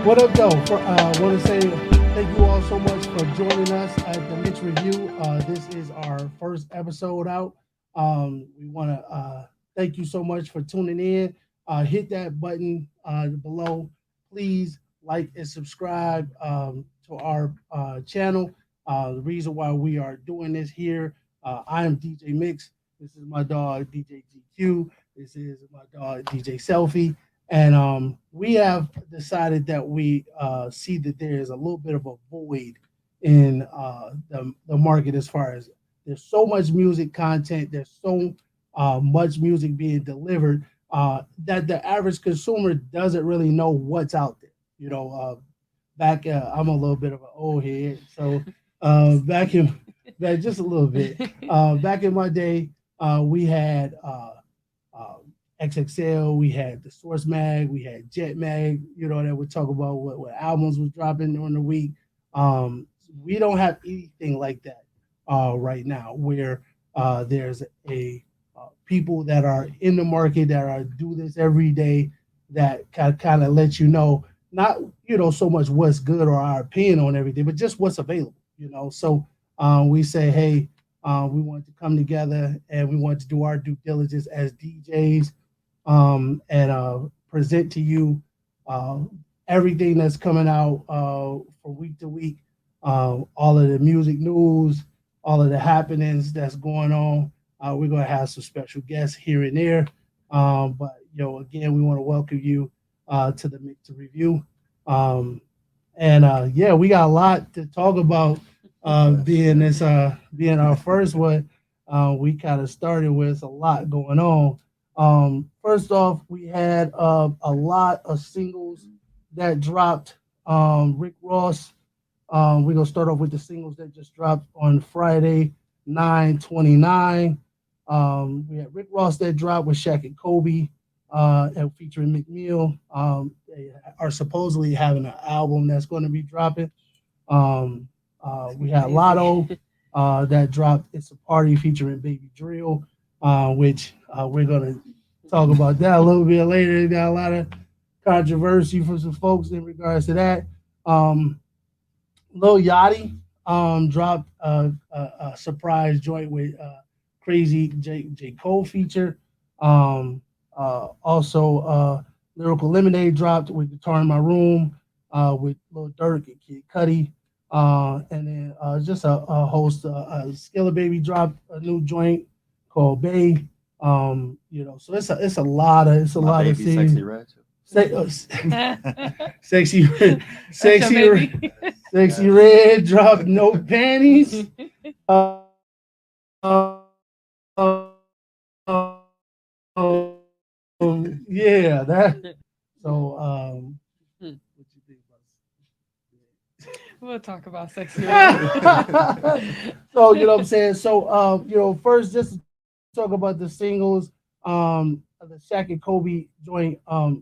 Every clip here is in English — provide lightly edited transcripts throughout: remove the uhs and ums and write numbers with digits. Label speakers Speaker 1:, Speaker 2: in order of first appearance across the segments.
Speaker 1: What up, though? Want to say thank you all so much for joining us at the Mix Review. This is our first episode out. We want to thank you so much for tuning in. Hit that button below. Please like and subscribe to our channel. The reason why we are doing this here, I am DJ Mix. This is my dog, DJ GQ. This is my dog, DJ Selfie. And we have decided that we see that there is a little bit of a void in the market as far as there's so much music content, there's so much music being delivered that the average consumer doesn't really know what's out there. Back I'm a little bit of an old head, so back in back just a little bit. Back in my day, we had XXL, we had the Source Mag, we had Jet Mag, that would talk about what albums was dropping during the week. We don't have anything like that right now, where there's a people that are in the market that are do this every day that kind of let you know not so much what's good or our opinion on everything, but just what's available. So we say, hey, we want to come together and we want to do our due diligence as DJs and present to you uh, everything that's coming out from week to week, all of the music news, all of the happenings that's going on. We're going to have some special guests here and there. But, again, we want to welcome you to the Mix Review. Um, and yeah, we got a lot to talk about being our first one. We kind of started with a lot going on. First off, we had a lot of singles that dropped. Rick Ross. We're gonna start off with the singles that just dropped on Friday, 9/29. We had Rick Ross that dropped with Shaq and Kobe, and featuring McNeil. They are supposedly having an album that's going to be dropping. Um, we had Lotto that dropped "It's a Party" featuring Baby Drill, which we're gonna talk about that a little bit later. Got a lot of controversy from some folks in regards to that. Um, Lil Yachty dropped a surprise joint with Crazy J Cole feature. Um, also, Lyrical Lemonade dropped with Guitar in My Room with Lil Durk and Kid Cudi. And then just a host, Skilla Baby dropped a new joint called Bay. So it's a lot of
Speaker 2: My baby, sexy
Speaker 1: things.
Speaker 2: red too.
Speaker 1: Sexy,
Speaker 3: That's your
Speaker 1: sexy,
Speaker 3: baby.
Speaker 1: sexy
Speaker 2: Yes.
Speaker 1: red drop no panties. Yeah, that. So, what you think
Speaker 3: We'll talk about sexy red.
Speaker 1: about? So what I'm saying. So, first just to talk about the singles. The Shaq and Kobe joint. Uh,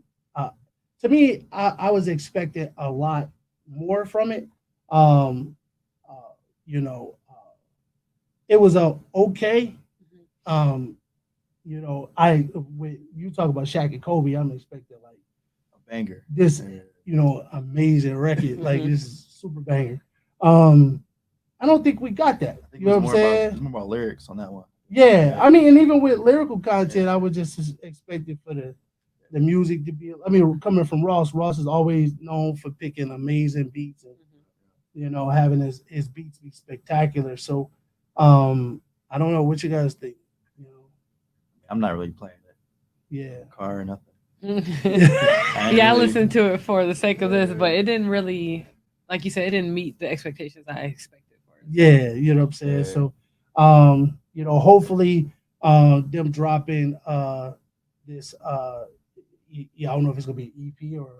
Speaker 1: to me, I was expecting a lot more from it. Um, uh, you know, it was a okay. Um, I when you talk about Shaq and Kobe, I'm expecting like
Speaker 2: A banger.
Speaker 1: this,
Speaker 2: Yeah.
Speaker 1: amazing record, like
Speaker 3: Mhm.
Speaker 1: this is super banger. Um, I don't think we got that.
Speaker 2: I think
Speaker 1: You know what I'm
Speaker 2: it
Speaker 1: saying?
Speaker 2: was more about lyrics on that one.
Speaker 1: Yeah,
Speaker 2: Yeah.
Speaker 1: I mean, and even with lyrical content, I
Speaker 2: Yeah.
Speaker 1: would just expect it for the music to be. I mean, coming from Ross, Ross is always known for picking amazing beats and having his beats be spectacular. So, I don't know what you guys think. You know,
Speaker 2: I'm not really playing it in
Speaker 1: yeah.
Speaker 2: the car or nothing. I ain't
Speaker 3: Yeah, I
Speaker 2: really.
Speaker 3: listened to it for the sake of this,
Speaker 2: Yeah.
Speaker 3: but it didn't really, like you said, it didn't meet the expectations I expected for it. So.
Speaker 1: Yeah, you know what I'm saying.
Speaker 2: Yeah.
Speaker 1: So, hopefully, them dropping this yeah, I don't know if it's gonna be an EP or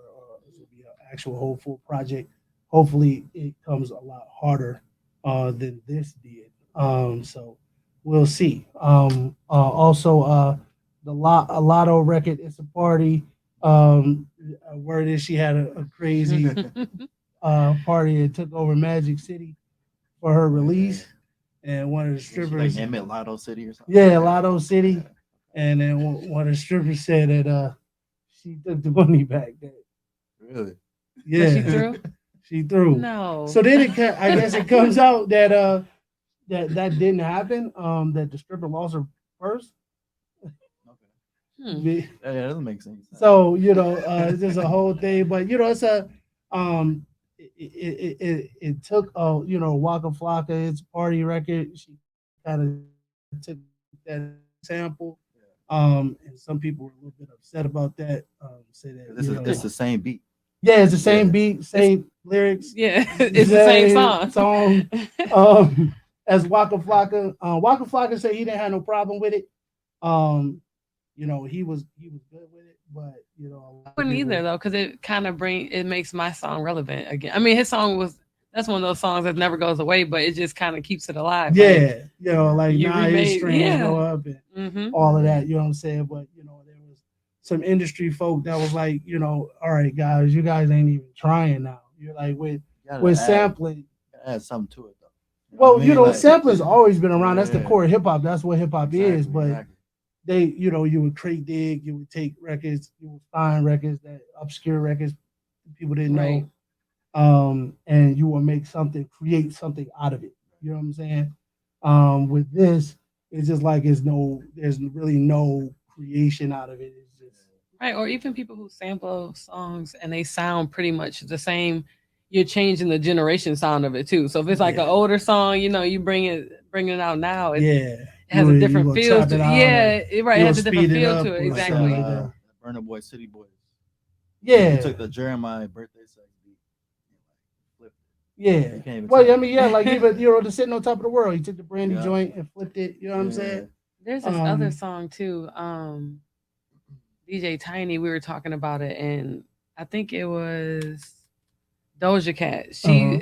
Speaker 1: it's gonna be an actual whole full project. Hopefully, it comes a lot harder than this did. So we'll see. Also, a Lotto record. It's a party. Word is she had a crazy party and took over Magic City for her
Speaker 2: Oh yeah.
Speaker 1: release, and one of the
Speaker 2: Was she like
Speaker 1: strippers,
Speaker 2: name it Lotto City or something?
Speaker 1: yeah,
Speaker 2: Yeah.
Speaker 1: Lotto City,
Speaker 2: Yeah.
Speaker 1: and then one of the strippers said that she took the money back. That
Speaker 2: Really?
Speaker 1: Yeah,
Speaker 3: she threw.
Speaker 1: she threw.
Speaker 3: No.
Speaker 1: So then I guess it comes out that that didn't happen. That the stripper lost her purse.
Speaker 2: Okay.
Speaker 3: Hmm.
Speaker 1: Yeah,
Speaker 2: That doesn't make sense.
Speaker 1: so it's just a whole thing. But it's a um, it took Waka Flocka, it's a party record. She kind of took that sample. And some people were a little bit upset about that. Say that
Speaker 2: It's the same beat.
Speaker 1: yeah, it's the same
Speaker 2: Yeah.
Speaker 1: beat, same lyrics,
Speaker 3: Yeah, it's the same song.
Speaker 1: song. Um, as Waka Flocka, Waka Flocka said he didn't have no problem with it. Um, he was good with it, but a
Speaker 3: I
Speaker 1: lot of
Speaker 3: wouldn't
Speaker 1: people.
Speaker 3: either though, because it makes my song relevant again. I mean, his song was that's one of those songs that never goes away, but it just kind of keeps it alive. Like
Speaker 1: Yeah, like
Speaker 3: you
Speaker 1: nah, his
Speaker 3: remade,
Speaker 1: strings
Speaker 3: yeah.
Speaker 1: go up and
Speaker 3: Mm-hmm.
Speaker 1: all of that. You know what I'm saying? But there was some industry folk that was like, all right, guys, you guys ain't even trying now. You're like
Speaker 2: You gotta
Speaker 1: with
Speaker 2: add,
Speaker 1: sampling.
Speaker 2: add something to it though. You know what
Speaker 1: Well,
Speaker 2: I mean? Like,
Speaker 1: sampling's always been around. That's the
Speaker 2: yeah,
Speaker 1: core of hip hop. That's what hip hop is.
Speaker 2: exactly,
Speaker 1: But
Speaker 2: exactly.
Speaker 1: they, you would crate dig, you would take records, you would find records that obscure records people didn't
Speaker 3: Right.
Speaker 1: know, and you will make something, create something out of it. You know what I'm saying? With this, it's just like there's really no creation out of it. It's just
Speaker 3: Right. Or even people who sample songs and they sound pretty much the same. You're changing the generation sound of it too. So if it's like an
Speaker 1: yeah,
Speaker 3: older song, you bring it out now. It
Speaker 1: yeah.
Speaker 3: has a
Speaker 1: You
Speaker 3: different
Speaker 1: will
Speaker 3: feel
Speaker 1: chop
Speaker 3: to
Speaker 1: it out,
Speaker 3: yeah,
Speaker 1: or
Speaker 3: right. It
Speaker 1: you'll
Speaker 3: has a different
Speaker 1: speed it
Speaker 3: feel
Speaker 1: up,
Speaker 3: to it.
Speaker 1: or
Speaker 2: Like
Speaker 1: something
Speaker 3: Exactly.
Speaker 1: like that.
Speaker 2: Burner Boy City Boys. He
Speaker 1: Yeah,
Speaker 2: took the Jeremiah birthday sex beat and like flipped it.
Speaker 1: yeah.
Speaker 2: You can't even
Speaker 1: Well, I
Speaker 2: tell.
Speaker 1: mean, yeah, like even the sitting on top of the world. He took the brandy
Speaker 2: Yeah,
Speaker 1: joint and flipped it. You know what I'm
Speaker 2: yeah.
Speaker 1: saying?
Speaker 3: There's this other
Speaker 1: Um,
Speaker 3: song too. DJ Tiny, we were talking about it, and I think it was Doja Cat.
Speaker 1: uh,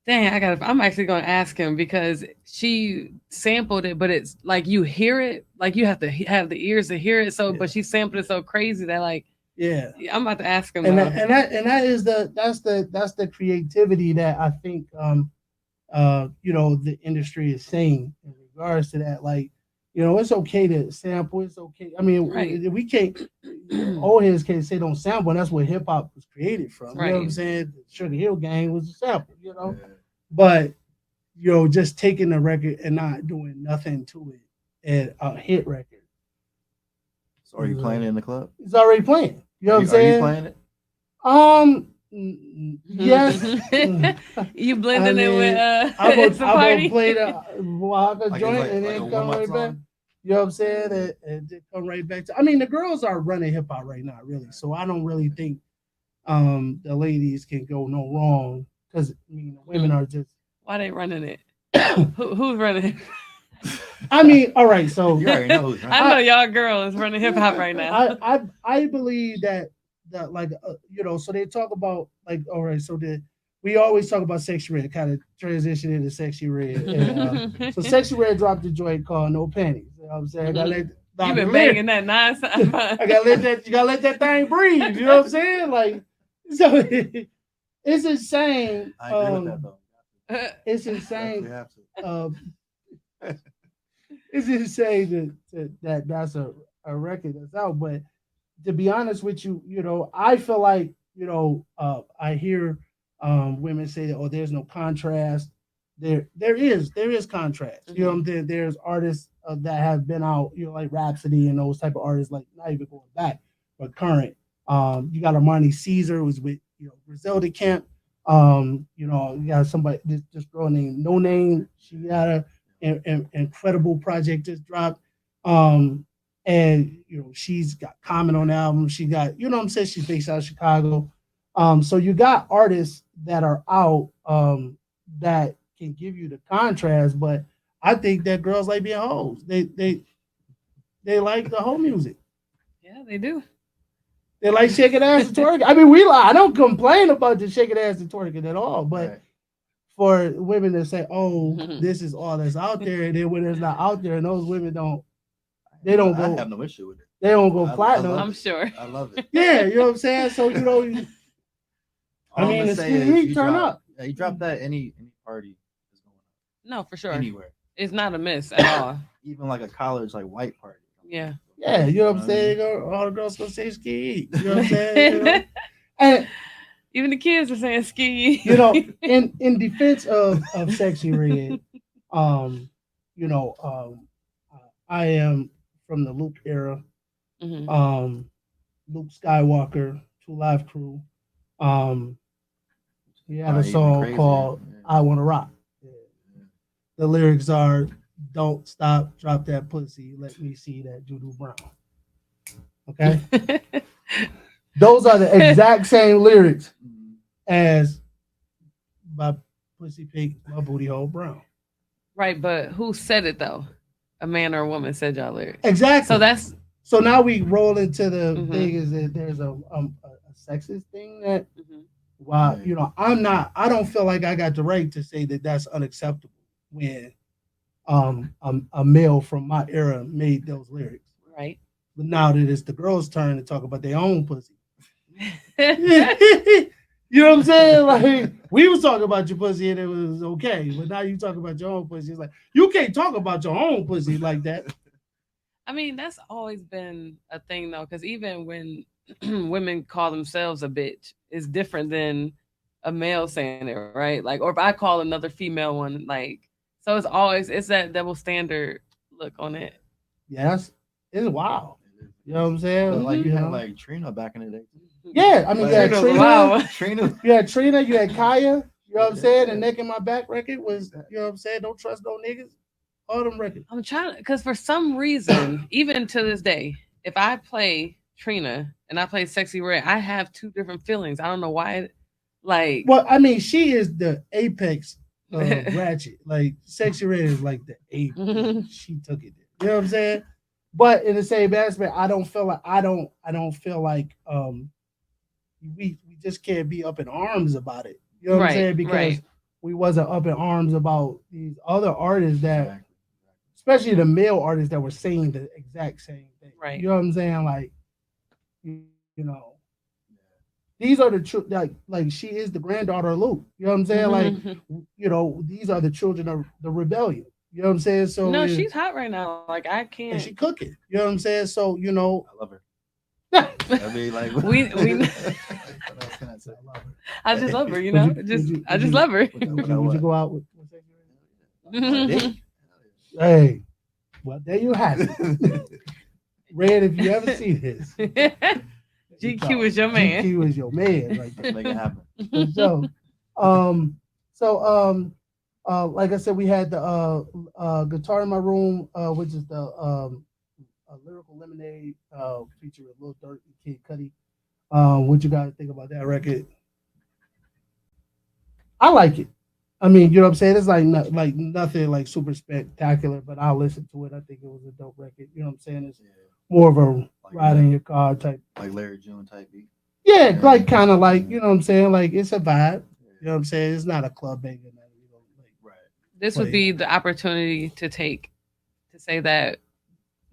Speaker 3: Dang, I'm actually gonna ask him because she sampled it, but it's like you hear it, like you have to have the ears to hear it. So,
Speaker 1: yeah,
Speaker 3: but she sampled it so crazy that like
Speaker 1: yeah.
Speaker 3: I'm about to ask him
Speaker 1: And
Speaker 3: though.
Speaker 1: that is that's the creativity that I think the industry is saying in regards to that. Like, it's okay to sample. It's okay. I mean,
Speaker 3: Right,
Speaker 1: we can't. Old heads can't say don't sample. And that's where hip hop was created from. You know what I'm
Speaker 3: right.
Speaker 1: saying? The Sugar Hill Gang was a sample.
Speaker 2: Yeah.
Speaker 1: But just taking the record and not doing nothing to it, and a hit record,
Speaker 2: So are you playing it in the club?
Speaker 1: it's already playing. You know what I'm
Speaker 2: Are you
Speaker 1: saying?
Speaker 2: playing it?
Speaker 1: Yes.
Speaker 3: You
Speaker 1: I
Speaker 3: blending it with
Speaker 1: mean, I'm gonna
Speaker 3: it's a
Speaker 1: I'm gonna
Speaker 3: party.
Speaker 1: play the Waka
Speaker 2: Like it's
Speaker 1: joint and
Speaker 2: like a
Speaker 1: then
Speaker 2: warm
Speaker 1: come
Speaker 2: up
Speaker 1: right back.
Speaker 2: song?
Speaker 1: You know what I'm saying? And then come right back to. I mean, the girls are running hip hop right now, really. So I don't really think the ladies can go no wrong because I mean the women are just.
Speaker 3: Why they running it? Who's running it?
Speaker 1: I mean, all right. So
Speaker 2: You already know who's
Speaker 3: I
Speaker 2: running.
Speaker 3: know y'all girl is running hip hop right now.
Speaker 1: I believe that like so they talk about like all right, so we always talk about Sexy Red, kind of transition into Sexy Red. And, so Sexy Red dropped a joint called No Panties. You know what I'm saying? I gotta let
Speaker 3: You've been
Speaker 1: Dr.
Speaker 3: banging that nonstop.
Speaker 1: I gotta let that you gotta let that thing breathe. You know what I'm saying? Like so it's insane.
Speaker 2: I agree with that though.
Speaker 1: It's
Speaker 2: Definitely
Speaker 1: insane.
Speaker 2: have to.
Speaker 1: It's insane that's a record that's out. But to be honest with you, I feel like I hear women say that there's no contrast. There is contrast.
Speaker 3: Mhm.
Speaker 1: There's artists that have been out, like Rhapsody and those type of artists, like not even going back, but current. You got Armani Caesar, who's with Griselda Camp. You got somebody this girl named No Name. She got an incredible project just dropped. And she's got comment on the album. She got, what I'm saying, she's based out of Chicago. So you got artists that are out that can give you the contrast, but I think that girls like being hoes. They like the whole music.
Speaker 3: Yeah, they do.
Speaker 1: They like shaking ass and twerking. I mean, I don't complain about the shaking ass and twerking at all, but
Speaker 2: Right.
Speaker 1: for women to say, "Oh, this is all that's out there," and then when it's not out there, and those women they don't
Speaker 2: I
Speaker 1: go,
Speaker 2: have no issue with it.
Speaker 1: they don't go
Speaker 2: I
Speaker 1: platinum.
Speaker 2: love
Speaker 3: I'm
Speaker 2: it.
Speaker 3: sure.
Speaker 2: I love it.
Speaker 1: Yeah, you know what I'm saying. So I
Speaker 2: All I'm
Speaker 1: mean,
Speaker 2: gonna
Speaker 1: the
Speaker 2: say
Speaker 1: skinny
Speaker 2: is
Speaker 1: heat turn up.
Speaker 2: you drop that any party is going
Speaker 3: No, for
Speaker 2: on
Speaker 3: sure.
Speaker 2: anywhere,
Speaker 3: It's not a miss at all.
Speaker 2: even like a college like white party.
Speaker 3: Yeah.
Speaker 1: Yeah, you know what I'm
Speaker 2: I mean?
Speaker 1: saying. All the girls gonna say skinny heat. You know what I'm saying. And
Speaker 3: Even the kids are saying ski.
Speaker 1: You know, in defense of Sexy Red, um, you know, I am from the Luke era.
Speaker 3: Hmm.
Speaker 1: Um, Luke Skywalker, True Life Crew. Um, he had a
Speaker 2: Probably even
Speaker 1: song
Speaker 2: crazier.
Speaker 1: called "I Want to Rock." The lyrics are, "Don't stop, drop that pussy, let me see that doo brown." Okay, those are the exact same lyrics
Speaker 2: Mhm.
Speaker 1: as "My pussy pink, my booty hole brown."
Speaker 3: Right, but who said it though? A man or a woman said y'all lyrics. So
Speaker 1: Exactly.
Speaker 3: that's
Speaker 1: So now we roll into the
Speaker 3: hmm
Speaker 1: thing is that there's a sexist thing that
Speaker 3: hmm
Speaker 1: why
Speaker 2: Yeah.
Speaker 1: I don't feel like I got the right to say that that's unacceptable when a male from my era made those lyrics.
Speaker 3: right.
Speaker 1: But now that it's the girls' turn to talk about their own pussy. You know what I'm saying? Like we was talking about your pussy and it was okay, but now you talk about your own pussy. It's like you can't talk about your own pussy like that.
Speaker 3: I mean, that's always been a thing though, because even when women call themselves a bitch, it's different than a male saying it, right? Like, or if I call another female one, like, so it's that double standard look on it.
Speaker 1: Yes, it's wild.
Speaker 2: It is.
Speaker 1: You
Speaker 2: It
Speaker 1: know what
Speaker 2: is.
Speaker 1: I'm saying?
Speaker 2: But like
Speaker 1: You
Speaker 2: you had
Speaker 1: know?
Speaker 2: like Trina back in the day too.
Speaker 1: Yeah, I mean, you had
Speaker 2: Like
Speaker 3: Trina's a
Speaker 1: Trina,
Speaker 3: wild one.
Speaker 2: Trina.
Speaker 1: you had Kaya. You know what I'm saying? The
Speaker 2: Yeah.
Speaker 1: Neck in My Back record was,
Speaker 2: Exactly.
Speaker 1: you know what I'm saying? Don't trust no niggas. All them records.
Speaker 3: I'm trying because for some reason, even to this day, if I play Trina and I play Sexy Red, I have two different feelings. I don't know why. Like,
Speaker 1: Well, I mean, she is the apex of ratchet. Like, Sexy Red is like the ape. Like, she took it. You know what I'm saying? But in the same aspect, I don't feel like we just can't be up in arms about it. You know what I'm
Speaker 3: right,
Speaker 1: saying? Because
Speaker 3: right,
Speaker 1: we wasn't up in arms about these other artists that,
Speaker 2: Exactly.
Speaker 1: especially the male artists that were saying the exact same thing.
Speaker 3: right.
Speaker 1: You know what I'm saying? Like, you know,
Speaker 2: Yeah.
Speaker 1: these are the true like she is the granddaughter of Luke. You know what I'm saying? Like, these are the children of the rebellion. You know what I'm saying? So
Speaker 3: No,
Speaker 1: it,
Speaker 3: she's hot right now. Like I can't.
Speaker 1: and she cooking. You know what I'm saying? So
Speaker 2: I love her.
Speaker 1: I
Speaker 2: I mean, like,
Speaker 3: we.
Speaker 2: what else can I say?
Speaker 1: love her.
Speaker 3: I just love her.
Speaker 1: Would you
Speaker 3: Just I just love her.
Speaker 1: would you
Speaker 2: What?
Speaker 1: go out with
Speaker 2: On a date?
Speaker 1: Hey, well, there you have it.
Speaker 2: Hell
Speaker 1: Red, if you ever see this,
Speaker 3: GQ is your man.
Speaker 1: GQ is your man right
Speaker 2: Let's make it
Speaker 1: there.
Speaker 2: happen.
Speaker 1: For sure. Um, so like I said, we had the guitar in my room, which is the lyrical lemonade featuring Lil Durk and Kid Cudi. What you guys think about that record? I like it. I mean, you know what I'm saying? It's like like nothing like super spectacular, but I'll listen to it. I think it was a dope record. You know what I'm saying? It's
Speaker 2: Yeah.
Speaker 1: more of a
Speaker 2: Like
Speaker 1: ride in your car type.
Speaker 2: like Larry June type beat.
Speaker 1: Yeah,
Speaker 2: Yeah.
Speaker 1: like kind of like,
Speaker 2: Yeah.
Speaker 1: you know what I'm saying? Like it's a vibe. You know
Speaker 2: Yeah.
Speaker 1: what I'm saying? It's not a club banger that you know like
Speaker 2: Right.
Speaker 3: This would
Speaker 1: play.
Speaker 3: be the opportunity to take to say that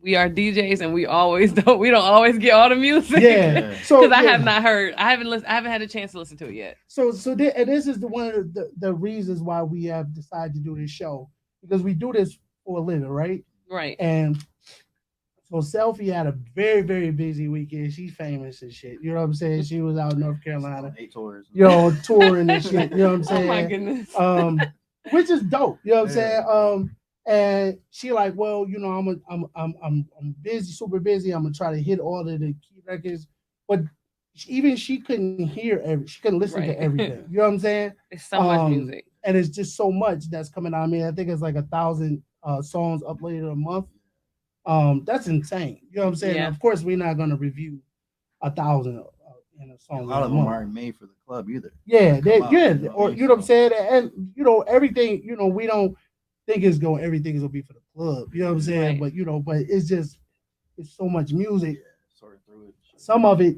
Speaker 3: we are DJs and we always don't we don't always get all the music
Speaker 1: Yeah.
Speaker 2: Yeah.
Speaker 1: So
Speaker 3: because I have
Speaker 1: yeah.
Speaker 3: not heard I haven't had a chance to listen to it yet.
Speaker 1: And this is the one of the reasons why we have decided to do this show because we do this for a living, right?
Speaker 3: Right.
Speaker 1: And so Selfie had a very, very busy weekend. She's famous and shit. You know what I'm saying? She was out in North
Speaker 2: On
Speaker 1: Carolina,
Speaker 2: 8 tours.
Speaker 1: you know, touring and shit. You know what I'm
Speaker 3: Oh my
Speaker 1: saying?
Speaker 3: goodness.
Speaker 1: Which is dope. You know what I'm
Speaker 2: Yeah.
Speaker 1: saying? And she like, well, I'm busy, super busy. I'm gonna try to hit all of the key records, but even she couldn't she couldn't listen to
Speaker 3: Right.
Speaker 1: everything. You know what I'm saying?
Speaker 3: It's so much music.
Speaker 1: And it's just so much that's coming out. I mean, I think it's like 1,000 songs uploaded a month. That's insane. You know what I'm saying?
Speaker 3: Yeah.
Speaker 1: Of course, we're not gonna review 1,000 in a
Speaker 2: And a
Speaker 1: song in
Speaker 2: lot
Speaker 1: a
Speaker 2: of them
Speaker 1: month.
Speaker 2: aren't made for the club either.
Speaker 1: Yeah,
Speaker 2: Come out.
Speaker 1: yeah,
Speaker 2: You know what I
Speaker 1: or
Speaker 2: mean?
Speaker 1: you know what I'm
Speaker 2: So
Speaker 1: saying, and everything. We don't think it's going. Everything is gonna be for the club. You know what I'm saying?
Speaker 3: Right.
Speaker 1: But but it's just it's so much music.
Speaker 2: yeah, sort through it.
Speaker 1: Some of it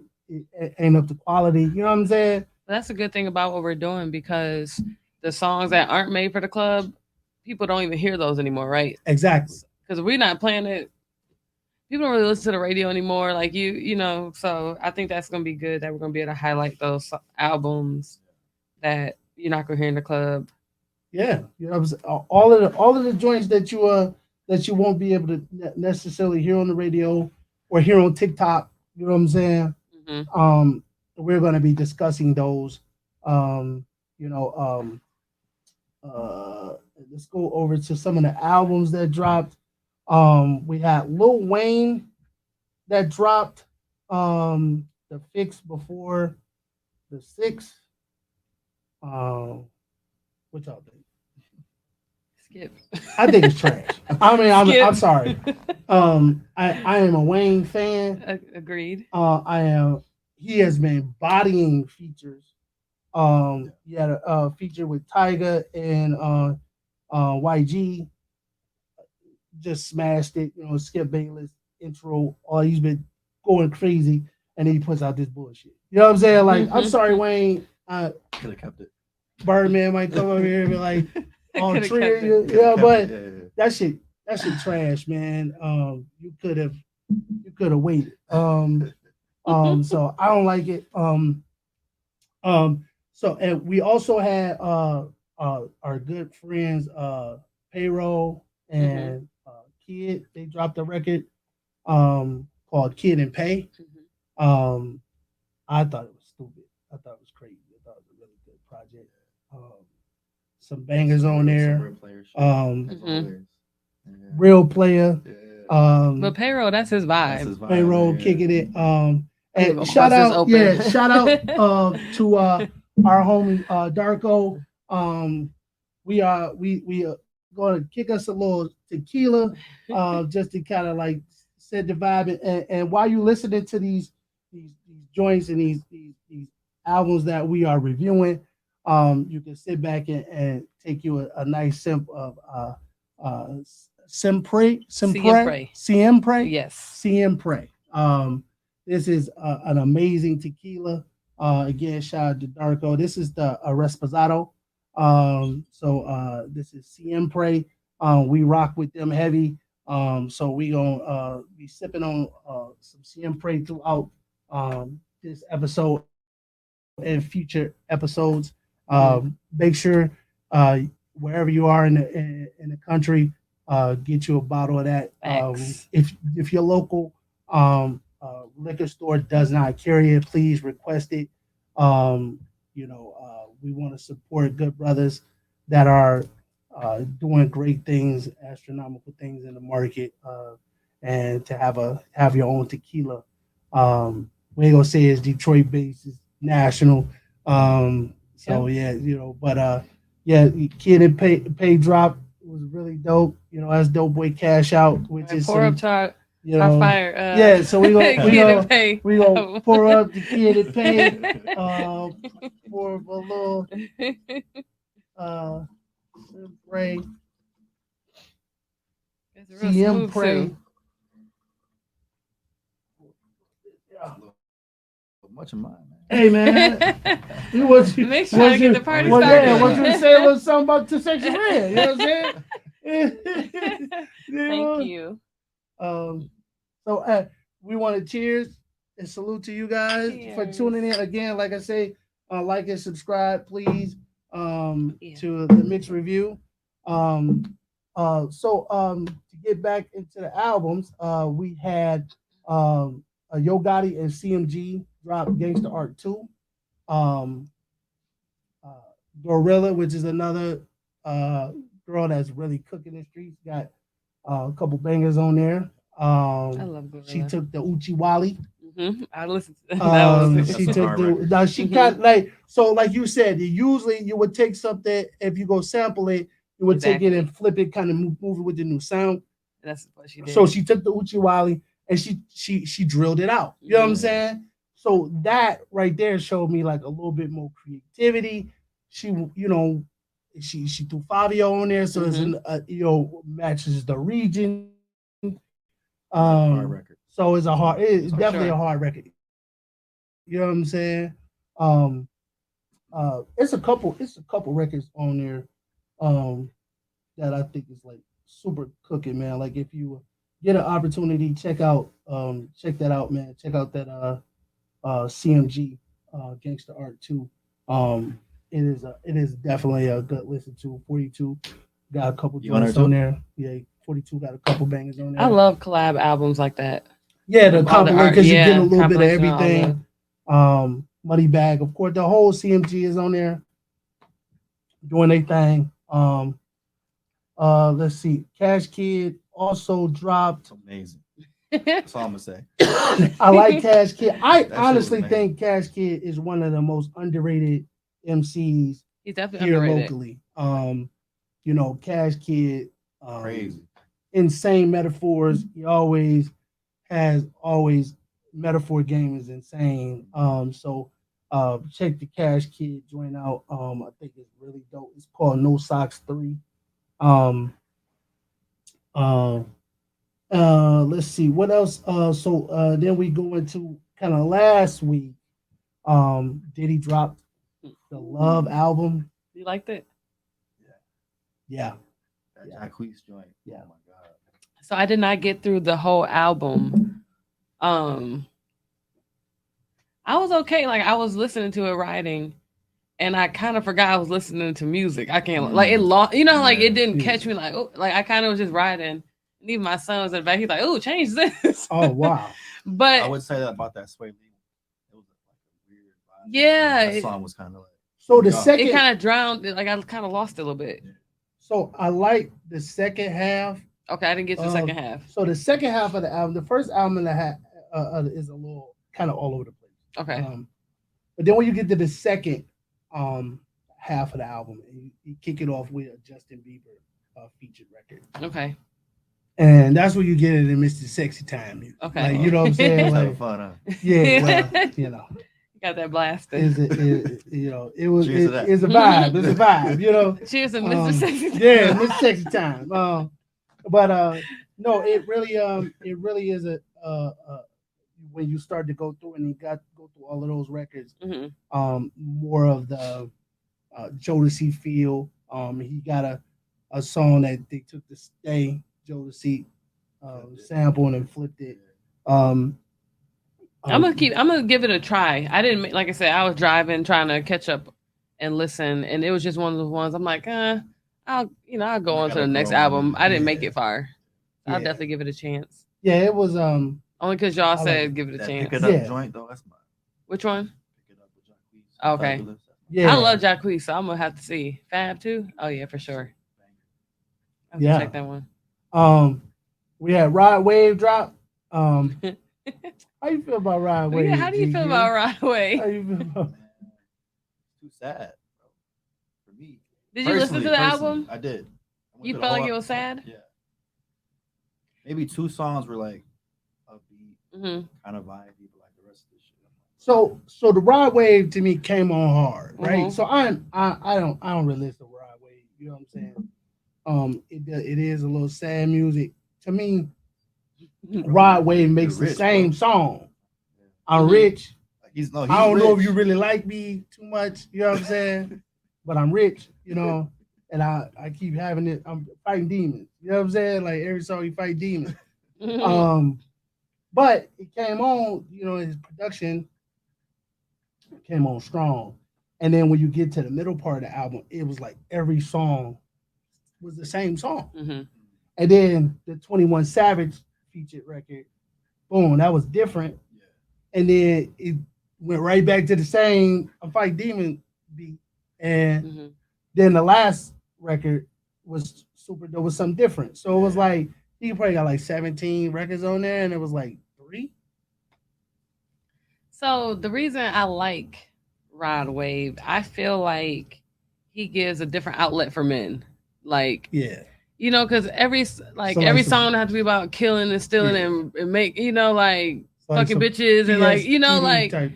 Speaker 1: ain't up to quality. You know what I'm saying?
Speaker 3: But that's a good thing about what we're doing because the songs that aren't made for the club, people don't even hear those anymore, right?
Speaker 1: Exactly.
Speaker 3: Because we're not playing it. People don't really listen to the radio anymore, like So I think that's gonna be good that we're gonna be able to highlight those albums that you're not gonna hear in the club.
Speaker 1: Yeah. You know what I'm saying? All of the joints that you won't be able to necessarily hear on the radio or hear on TikTok. You know what I'm saying?
Speaker 3: Hmm.
Speaker 1: Um, we're gonna be discussing those Um, you know, uh, let's go over to some of the albums that dropped. We had Lil Wayne that dropped the fix before the six. Um, what y'all think?
Speaker 3: Skip.
Speaker 1: I think it's trash. I mean, I'm
Speaker 3: Skip.
Speaker 1: sorry. I am a Wayne fan.
Speaker 3: Agreed.
Speaker 1: I am. He has been bodying features. He had a feature with Tyga and YG, just smashed it. You know, Skip Bayless intro. Oh, he's been going crazy, and then he puts out this bullshit. You know what I'm saying? Like, I'm sorry, Wayne.
Speaker 2: Could have kept it.
Speaker 1: Birdman might come over here and be like, "On
Speaker 3: Could have
Speaker 1: tree,"
Speaker 3: kept it.
Speaker 1: yeah, but
Speaker 2: Yeah, yeah.
Speaker 1: that shit, that shit trash, man. You could have waited. So I don't like it. Um, so and we also had our good friends Payroll
Speaker 3: Hmm.
Speaker 1: and Kid. They dropped a record called Kid and Pay. Um, I thought it was stupid. I thought it was crazy. I thought it was a really good project. Um, some bangers on
Speaker 2: Some
Speaker 1: there.
Speaker 2: real player shit,
Speaker 1: Um,
Speaker 2: as
Speaker 3: Hmm.
Speaker 2: always. Yeah.
Speaker 1: Real player.
Speaker 2: Yeah.
Speaker 3: But
Speaker 1: Um,
Speaker 3: payroll, that's his
Speaker 2: That's
Speaker 3: vibe.
Speaker 2: his vibe,
Speaker 1: Payroll
Speaker 2: man.
Speaker 1: kicking it.
Speaker 3: I leave him
Speaker 1: And shout
Speaker 3: busters
Speaker 1: out,
Speaker 3: open.
Speaker 1: yeah, shout out to our homie Darko. Um, we going to kick us a little tequila, just to kind of like set the vibe. And while you listening to these joints and these albums that we are reviewing, you can sit back and take you a nice sip of uh,
Speaker 3: Siempre. Yes.
Speaker 1: Siempre. This is an amazing tequila. Again, shout out to Darko. This is the Resposado. This is Siempre. We rock with them heavy. So we gonna be sipping on some Siempre throughout this episode and future episodes.
Speaker 3: Hmm.
Speaker 1: Make sure wherever you are in the country, get you a bottle of that.
Speaker 3: Facts.
Speaker 1: If your local liquor store does not carry it, please request it. We want to support good brothers that are doing great things, astronomical things in the market, and to have your own tequila. We ain't gonna say it's Detroit based, it's national.
Speaker 3: Yep.
Speaker 1: Yeah, but yeah, Kid and Pay drop was really dope. That's Dope Boy Cash Out,
Speaker 3: All
Speaker 1: which
Speaker 3: right,
Speaker 1: is
Speaker 3: pour up
Speaker 1: some,
Speaker 3: to
Speaker 1: you
Speaker 3: our
Speaker 1: know,
Speaker 3: fire.
Speaker 1: yeah. So we go we
Speaker 3: Kid and
Speaker 1: go
Speaker 3: pay.
Speaker 1: we go pour up the Kid and Pay, uh, pour a little uh, Pray,
Speaker 3: It's real
Speaker 1: CM
Speaker 3: smooth
Speaker 1: Pray.
Speaker 3: too.
Speaker 1: Yeah.
Speaker 2: Much of mine, man.
Speaker 1: Hey man, you was you
Speaker 3: Nick's trying to
Speaker 1: was
Speaker 3: get the
Speaker 1: you
Speaker 3: party
Speaker 1: well yeah,
Speaker 3: started.
Speaker 1: was you say a little something about the sexy red? You know what I'm saying? You
Speaker 3: Thank
Speaker 1: know?
Speaker 3: you.
Speaker 1: Um, so we want to cheers and salute to you guys for
Speaker 3: Cheers.
Speaker 1: tuning in again. Like I say, like and subscribe, please,
Speaker 3: Yeah.
Speaker 1: to the mixed review. Um, to get back into the albums, we had Yo Gotti and CMG drop Gangsta Art 2. Um, uh, Gorilla, which is another uh, girl that's really cooking the streets, got a couple bangers on there.
Speaker 3: I
Speaker 1: Um,
Speaker 3: love
Speaker 1: she
Speaker 3: Gorilla.
Speaker 1: took the Uchi Wally.
Speaker 3: I listened to that was
Speaker 2: That's
Speaker 1: She
Speaker 2: a
Speaker 1: took
Speaker 2: hard
Speaker 1: the
Speaker 2: record.
Speaker 1: now she
Speaker 3: hmm
Speaker 1: got like so like you said. Usually you would take something if you go sample it, you would take it
Speaker 3: exactly.
Speaker 1: and flip it, kind of move it with the new sound.
Speaker 3: That's what she
Speaker 1: So
Speaker 3: did.
Speaker 1: she took the Uchi Wally and she drilled it out. You know what I'm
Speaker 3: Hmm.
Speaker 2: Yeah.
Speaker 1: saying? So that right there showed me like a little bit more creativity. She she threw Fabio on there, so it's
Speaker 3: Hmm.
Speaker 1: matches the region.
Speaker 2: Hard record.
Speaker 1: So it's
Speaker 3: For
Speaker 1: definitely a
Speaker 3: sure.
Speaker 1: hard record. You know what I'm saying? Um, it's a couple records on there um that I think is like super cooking, man. Like if you get an opportunity, check that out, man. Check out that CMG Gangsta Art 2. It is definitely a good listen to. 42 got a couple
Speaker 2: You on there
Speaker 1: joints on
Speaker 2: too?
Speaker 1: there. Yeah, 42 got a couple bangers on
Speaker 3: I
Speaker 1: there.
Speaker 3: love collab albums like that.
Speaker 1: Yeah, the
Speaker 3: All the
Speaker 1: compilation
Speaker 3: art,
Speaker 1: because you're getting a
Speaker 3: yeah,
Speaker 1: little bit of
Speaker 3: compilation of all
Speaker 1: everything.
Speaker 3: the.
Speaker 1: Money Bag. Of course, the whole CMG is on there doing their thing. Let's see. Cash Kid also dropped.
Speaker 2: Amazing. That's all I'm gonna say.
Speaker 1: I like Cash Kid. I
Speaker 2: That shit was
Speaker 1: honestly
Speaker 2: amazing.
Speaker 1: think Cash Kid is one of the most underrated MCs
Speaker 3: He's definitely
Speaker 1: here
Speaker 3: underrated.
Speaker 1: locally. Cash Kid, um,
Speaker 2: Crazy.
Speaker 1: insane metaphors. He always metaphor game is insane. Check the Cash Kid joint out. I think it's really dope. It's called No Socks 3. Um, uh, let's see what else. Then we go into kind of last week. Did he drop the Love
Speaker 3: Ooh,
Speaker 1: album?
Speaker 3: you liked it?
Speaker 2: Yeah.
Speaker 1: Yeah,
Speaker 2: That
Speaker 1: yeah,
Speaker 2: Jacquees joint.
Speaker 1: yeah.
Speaker 2: Oh my god.
Speaker 3: So I did not get through the whole album. Um, I was okay. Like I was listening to it writing, and I kind of forgot I was listening to music. I can't like it.
Speaker 2: Mm.
Speaker 3: Like it
Speaker 2: Yeah.
Speaker 3: didn't
Speaker 1: Yeah.
Speaker 3: catch me. Like oh, like I kind of was just riding. And even my son was in the back. He's like, "Oh, change this."
Speaker 1: Oh wow.
Speaker 2: I
Speaker 3: But
Speaker 2: would say that about that Sway Lee. It was like a weird vibe.
Speaker 3: yeah,
Speaker 2: That song was kind of like
Speaker 1: So
Speaker 2: threw
Speaker 1: the
Speaker 2: me off.
Speaker 3: it
Speaker 1: second,
Speaker 3: kind of drowned. Like I kind of lost it a little bit.
Speaker 2: Yeah.
Speaker 1: so I like the second half
Speaker 3: Okay, I didn't get to the
Speaker 1: of.
Speaker 3: second half.
Speaker 1: So the second half of the album, the first album and a half is a little kind of all over the place.
Speaker 3: Okay,
Speaker 1: But then when you get to the second um half of the album, and you kick it off with a Justin Bieber featured record,
Speaker 3: okay,
Speaker 1: and that's where you get it in Mr. Sexy Time music.
Speaker 3: okay.
Speaker 1: Like
Speaker 2: Oh,
Speaker 1: you know what I'm
Speaker 2: he
Speaker 1: saying?
Speaker 2: was having
Speaker 1: Like
Speaker 2: fun, huh?
Speaker 1: yeah, well, you know,
Speaker 3: Got that blasting.
Speaker 1: is it it was
Speaker 2: Cheers to that.
Speaker 1: it's a vibe. It's a vibe. You know.
Speaker 3: Cheers to Mr. Sexy.
Speaker 1: Yeah, Mr. Sexy Time. But no, it really is a when you start to go through and you got to go through all of those records,
Speaker 3: Hmm.
Speaker 1: more of the Jodeci feel. He got a song that they took the Stay Jodeci sample and flipped it. Um, um,
Speaker 3: I'm gonna give it a try. I didn't like I said. I was driving trying to catch up and listen, and it was just one of those ones. I'm like, I'll go
Speaker 2: I
Speaker 3: on to
Speaker 2: gotta
Speaker 3: the next
Speaker 2: grow on
Speaker 3: album.
Speaker 2: it.
Speaker 3: I didn't make
Speaker 1: yeah,
Speaker 3: it far. I'll
Speaker 1: yeah,
Speaker 3: definitely give it a chance.
Speaker 1: yeah. It was
Speaker 3: Only because y'all
Speaker 1: I like
Speaker 3: said
Speaker 1: it.
Speaker 3: give it a
Speaker 2: That pick it
Speaker 3: chance.
Speaker 2: up
Speaker 1: Yeah,
Speaker 2: joint though. That's my
Speaker 3: Which one?
Speaker 2: pick it up with Jacquees.
Speaker 3: Okay.
Speaker 2: Fabulous. That's
Speaker 3: I
Speaker 1: yeah,
Speaker 3: love Jacquees, so I'm gonna have to see Fab too. Oh yeah, for sure.
Speaker 2: my banger.
Speaker 3: I have to
Speaker 1: yeah.
Speaker 3: check that one.
Speaker 1: Um, we had Rod Wave drop. Um, how you feel about Rod
Speaker 3: Yeah, how
Speaker 1: Wave,
Speaker 3: do you
Speaker 1: G?
Speaker 3: feel
Speaker 1: G?
Speaker 3: about Right
Speaker 1: How
Speaker 3: Away?
Speaker 1: you feel about?
Speaker 2: Man, it's too sad, bro. For me,
Speaker 3: Did you listen to the
Speaker 2: personally,
Speaker 3: album?
Speaker 2: I did. I went
Speaker 3: You
Speaker 2: through the
Speaker 3: felt like
Speaker 2: whole
Speaker 3: it was
Speaker 2: album.
Speaker 3: sad?
Speaker 2: Yeah, maybe two songs were like upbeat,
Speaker 3: Hmm.
Speaker 2: kind of vibey, but like the rest of the shit, I'm
Speaker 1: So the Rod Wave to me came on hard, right?
Speaker 3: Hmm.
Speaker 1: So I don't really listen to Rod Wave. You know what I'm saying? It is a little sad music to me.
Speaker 2: like, bro,
Speaker 1: Rod Wave
Speaker 2: you're
Speaker 1: makes the
Speaker 2: rich, bro.
Speaker 1: same song.
Speaker 2: Yeah.
Speaker 1: I'm
Speaker 3: Hmm.
Speaker 1: rich.
Speaker 2: Like he's no,
Speaker 1: I
Speaker 2: he's
Speaker 1: don't know if you
Speaker 2: rich.
Speaker 1: really like me too much. You know what I'm saying? But I'm rich. You know, and I keep having it. I'm fighting demons. You know what I'm saying? Like every song you fight demons.
Speaker 3: Hmm.
Speaker 1: Um, but it came on. You know, his production came on strong. And then when you get to the middle part of the album, it was like every song was the same song.
Speaker 3: Hmm.
Speaker 1: And then the 21 Savage featured record, boom, that was different.
Speaker 2: Yeah,
Speaker 1: And then it went right back to the same I Fight Demon beat. And
Speaker 3: Hmm.
Speaker 1: then the last record was super dope, was something different. So it was
Speaker 2: yeah.
Speaker 1: like he probably got like 17 records on there, and it was like three.
Speaker 3: So the reason I like Rod Wave, I feel like he gives a different outlet for men. Like
Speaker 1: Yeah.
Speaker 3: because
Speaker 1: So like
Speaker 3: every
Speaker 1: some
Speaker 3: song has to be about killing and stealing
Speaker 1: yeah.
Speaker 3: and make like
Speaker 1: So like
Speaker 3: fucking
Speaker 1: some
Speaker 3: bitches and like
Speaker 1: PSDD
Speaker 3: like
Speaker 1: type.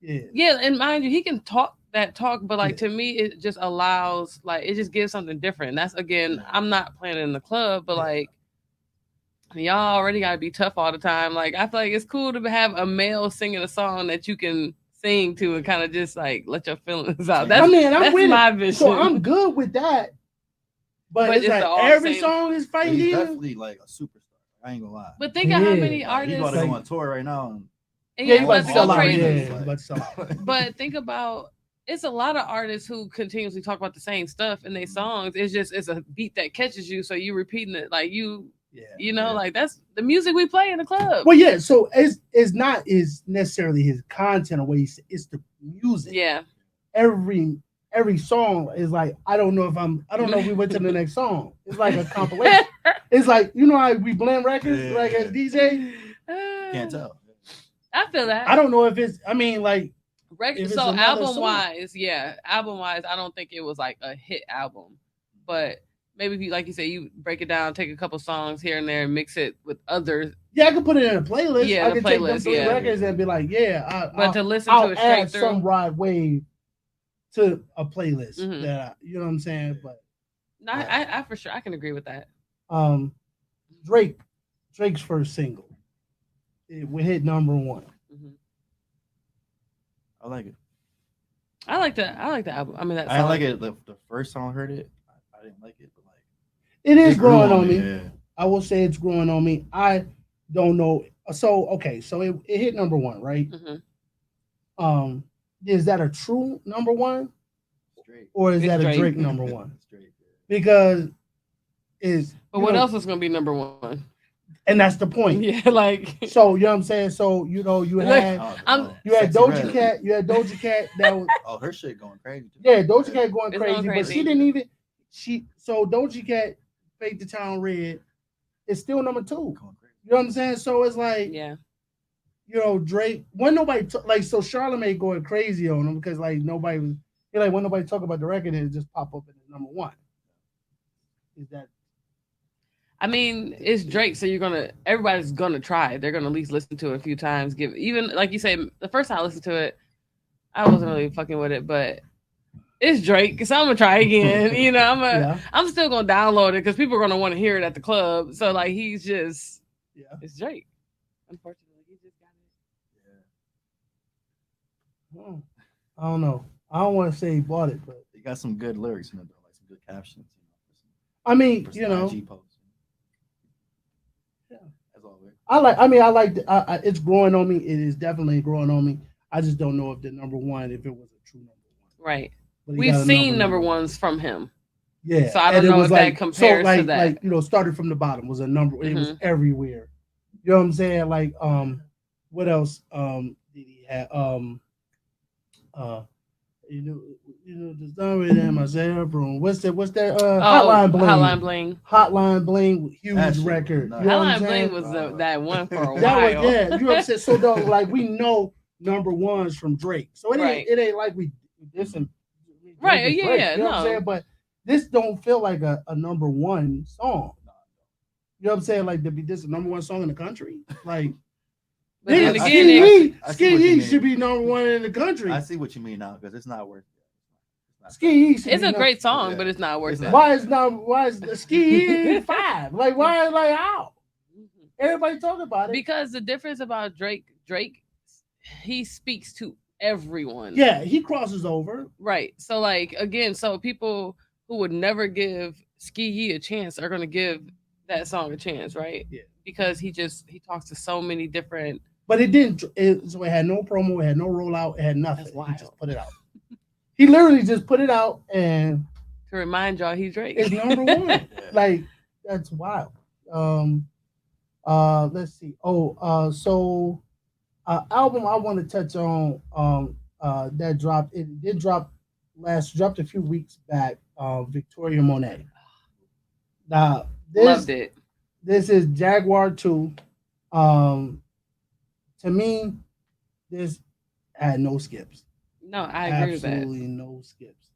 Speaker 1: Yeah.
Speaker 3: yeah. And mind you, he can talk that talk, but like
Speaker 1: Yeah.
Speaker 3: to me, it just allows like it just gives something different. That's again,
Speaker 1: Yeah.
Speaker 3: I'm not playing in the club, but
Speaker 1: Yeah.
Speaker 3: like y'all already gotta be tough all the time. Like I feel like it's cool to have a male singing a song that you can sing to and kind of just like let your feelings out.
Speaker 1: I
Speaker 2: Take
Speaker 1: mean, I'm
Speaker 3: That's
Speaker 1: with it.
Speaker 3: my
Speaker 1: So I'm
Speaker 3: vision.
Speaker 1: good with that. But
Speaker 3: But
Speaker 1: it's
Speaker 3: it's the
Speaker 1: like
Speaker 3: all the
Speaker 1: every
Speaker 3: same.
Speaker 1: song is
Speaker 2: But
Speaker 1: fighting
Speaker 2: he's
Speaker 1: demons.
Speaker 2: definitely like a superstar. I ain't gonna lie.
Speaker 3: But think of how
Speaker 1: Yeah.
Speaker 3: many
Speaker 2: Like he's about to
Speaker 3: artists
Speaker 2: go
Speaker 1: Like
Speaker 2: on tour right now, and
Speaker 3: and
Speaker 1: yeah,
Speaker 3: yeah,
Speaker 1: he
Speaker 3: you
Speaker 1: about
Speaker 3: about
Speaker 1: to
Speaker 3: to go
Speaker 1: sell
Speaker 2: all
Speaker 1: out. Yeah,
Speaker 3: crazy.
Speaker 2: arenas,
Speaker 1: he
Speaker 2: like,
Speaker 1: about to sell out.
Speaker 3: But think about it's a lot of artists who continuously talk about the same stuff in their songs. It's a beat that catches you, so you repeating it like
Speaker 1: Yeah.
Speaker 2: yeah,
Speaker 3: like that's the music we play in the club.
Speaker 1: Well, yeah. So it's not is necessarily his content or what it's the music.
Speaker 3: Yeah.
Speaker 1: Every every song is like I don't know if we went to the next song. It's like a compilation. It's like you know how we blend records like as DJ.
Speaker 2: Can't tell.
Speaker 3: I feel
Speaker 1: I
Speaker 3: that.
Speaker 1: don't know if it's I mean like if it's
Speaker 3: So
Speaker 1: another
Speaker 3: album
Speaker 1: song.
Speaker 3: wise, yeah, album wise, I don't think it was like a hit album, but maybe if you like you say you break it down, take a couple songs here and there, and mix it with others.
Speaker 1: Yeah, I could put it in a playlist.
Speaker 3: Yeah,
Speaker 1: I
Speaker 3: in a
Speaker 1: could take them
Speaker 3: playlist.
Speaker 1: three
Speaker 3: Yeah,
Speaker 1: records and be like, yeah,
Speaker 3: but to listen to
Speaker 1: I'll
Speaker 3: it
Speaker 1: add
Speaker 3: straight
Speaker 1: some
Speaker 3: through.
Speaker 1: Rod Wave to a playlist
Speaker 3: Hmm.
Speaker 1: that you know what I'm saying. But
Speaker 3: No,
Speaker 1: yeah,
Speaker 3: I for sure I can agree with that.
Speaker 1: um, Drake Drake's first single it we hit number one.
Speaker 3: Hmm.
Speaker 2: I like it.
Speaker 3: I like the album. I mean that
Speaker 2: I didn't like
Speaker 3: song.
Speaker 2: it the first time I heard it. I didn't like it, but like
Speaker 1: It is
Speaker 2: it grew
Speaker 1: growing
Speaker 2: on
Speaker 1: on
Speaker 2: me.
Speaker 1: me.
Speaker 2: Yeah.
Speaker 1: I will say it's growing on me. I don't know. So okay, so it hit number one, right?
Speaker 3: Hmm.
Speaker 1: Um, is that a true number one
Speaker 2: Straight.
Speaker 1: or is
Speaker 3: It's
Speaker 1: that a
Speaker 3: Drake.
Speaker 1: Drake number one?
Speaker 2: Straight.
Speaker 1: Because is
Speaker 3: But
Speaker 1: you
Speaker 3: what
Speaker 1: know,
Speaker 3: else was gonna be number one?
Speaker 1: and that's the point.
Speaker 3: Yeah, like
Speaker 1: So you know what I'm saying. So you know you
Speaker 3: look,
Speaker 1: had
Speaker 2: Oh,
Speaker 3: I'm.
Speaker 2: no.
Speaker 1: you had
Speaker 2: Sexy
Speaker 1: Doja
Speaker 2: Red.
Speaker 1: Cat. You had Doja Cat that was
Speaker 2: Oh, her shit going crazy too.
Speaker 1: yeah Doja Cat going
Speaker 3: It's going
Speaker 1: crazy, but she
Speaker 3: crazy.
Speaker 1: didn't even she so Doja Cat Fake the Town Red is still number two.
Speaker 2: Going crazy.
Speaker 1: You know what I'm saying? So it's like
Speaker 3: Yeah.
Speaker 1: you know Drake. When nobody like so Charlamagne going crazy on him because like nobody was like when nobody talk about the record it just pop up in the number one. Is that
Speaker 3: I mean, it's Drake, so you're gonna everybody's gonna try. They're gonna at least listen to it a few times. Give even like you say, the first time I listened to it, I wasn't really fucking with it, but it's Drake, so I'm gonna try again.
Speaker 1: yeah
Speaker 3: I'm still gonna download it because people are gonna want to hear it at the club. So like he's just
Speaker 1: yeah?
Speaker 3: it's Drake. Unfortunately, he just got
Speaker 1: Hmm. I don't know. I don't want to say he bought it, but
Speaker 2: They got some good lyrics in it though, like some good captions.
Speaker 1: I mean
Speaker 2: For
Speaker 1: you
Speaker 2: some
Speaker 1: know
Speaker 2: IG posts.
Speaker 1: yeah.
Speaker 2: As always.
Speaker 1: I like. I mean, I like. It's growing on me. It is definitely growing on me. I just don't know if the number one, if it was a true number one.
Speaker 3: it right.
Speaker 1: But he
Speaker 3: We've
Speaker 1: got a
Speaker 3: seen number
Speaker 1: number one.
Speaker 3: ones from him,
Speaker 1: Yeah,
Speaker 3: so I
Speaker 1: and
Speaker 3: don't
Speaker 1: it
Speaker 3: know
Speaker 1: was
Speaker 3: if that
Speaker 1: like so,
Speaker 3: compares to that.
Speaker 1: like started from the bottom was a number. It was
Speaker 3: Hmm.
Speaker 1: everywhere. You know what I'm saying? Like, what else? Did he have? Uh, the story in my cell room. What's that?
Speaker 3: Oh,
Speaker 1: Hotline
Speaker 3: Hotline
Speaker 1: Bling.
Speaker 3: Bling.
Speaker 1: Hotline Bling,
Speaker 2: That
Speaker 1: huge
Speaker 2: shit was
Speaker 1: record.
Speaker 2: nuts.
Speaker 1: You know what I'm
Speaker 3: Hotline Bling
Speaker 1: saying?
Speaker 3: was that one for a
Speaker 1: That was
Speaker 3: while.
Speaker 1: yeah. You know what I'm saying? So though, like we know number ones from Drake. So
Speaker 3: Right.
Speaker 1: it ain't like we this and Drake
Speaker 3: Right.
Speaker 1: is
Speaker 3: Yeah.
Speaker 1: Drake.
Speaker 3: Yeah.
Speaker 1: You know what I'm saying?
Speaker 3: No.
Speaker 1: But this don't feel like a number one song. You know what I'm saying? Like to be this a number one song in the country. Like
Speaker 3: But then
Speaker 1: nigga,
Speaker 2: I
Speaker 3: again,
Speaker 2: see-
Speaker 1: Ski
Speaker 2: I
Speaker 3: it,
Speaker 2: see-
Speaker 1: Yee,
Speaker 2: I see
Speaker 1: Ski
Speaker 2: what you
Speaker 1: Yee
Speaker 2: mean.
Speaker 1: should be number one in the country.
Speaker 2: I see what you mean now because it's not worth it. It's not
Speaker 1: Ski Yee should
Speaker 3: it's
Speaker 1: be
Speaker 3: a great song, but it's not worth
Speaker 2: It's
Speaker 3: it.
Speaker 2: not.
Speaker 1: why is the Ski Yee five? Like why like how? Everybody talking about it.
Speaker 3: Because the difference about Drake, he speaks to everyone.
Speaker 1: Yeah, he crosses over.
Speaker 3: Right. So like again, so people who would never give Ski Yee a chance are gonna give that song a chance, right?
Speaker 1: Yeah.
Speaker 3: Because he talks to so many different.
Speaker 1: But it didn't. So it had no promo. It had no rollout. It had nothing.
Speaker 3: That's
Speaker 1: He
Speaker 3: wild.
Speaker 1: just put it out. He literally just put it out, and
Speaker 3: To remind y'all, he's Drake.
Speaker 1: it's number one.
Speaker 2: Yeah.
Speaker 1: Like that's wild. Let's see. So album I want to touch on. That dropped. It did drop dropped a few weeks back. Victoria Monet. Now
Speaker 3: Loved it.
Speaker 1: this is Jaguar 2. Um, to me, this had no skips.
Speaker 3: No, I agree with that.
Speaker 1: Absolutely no skips.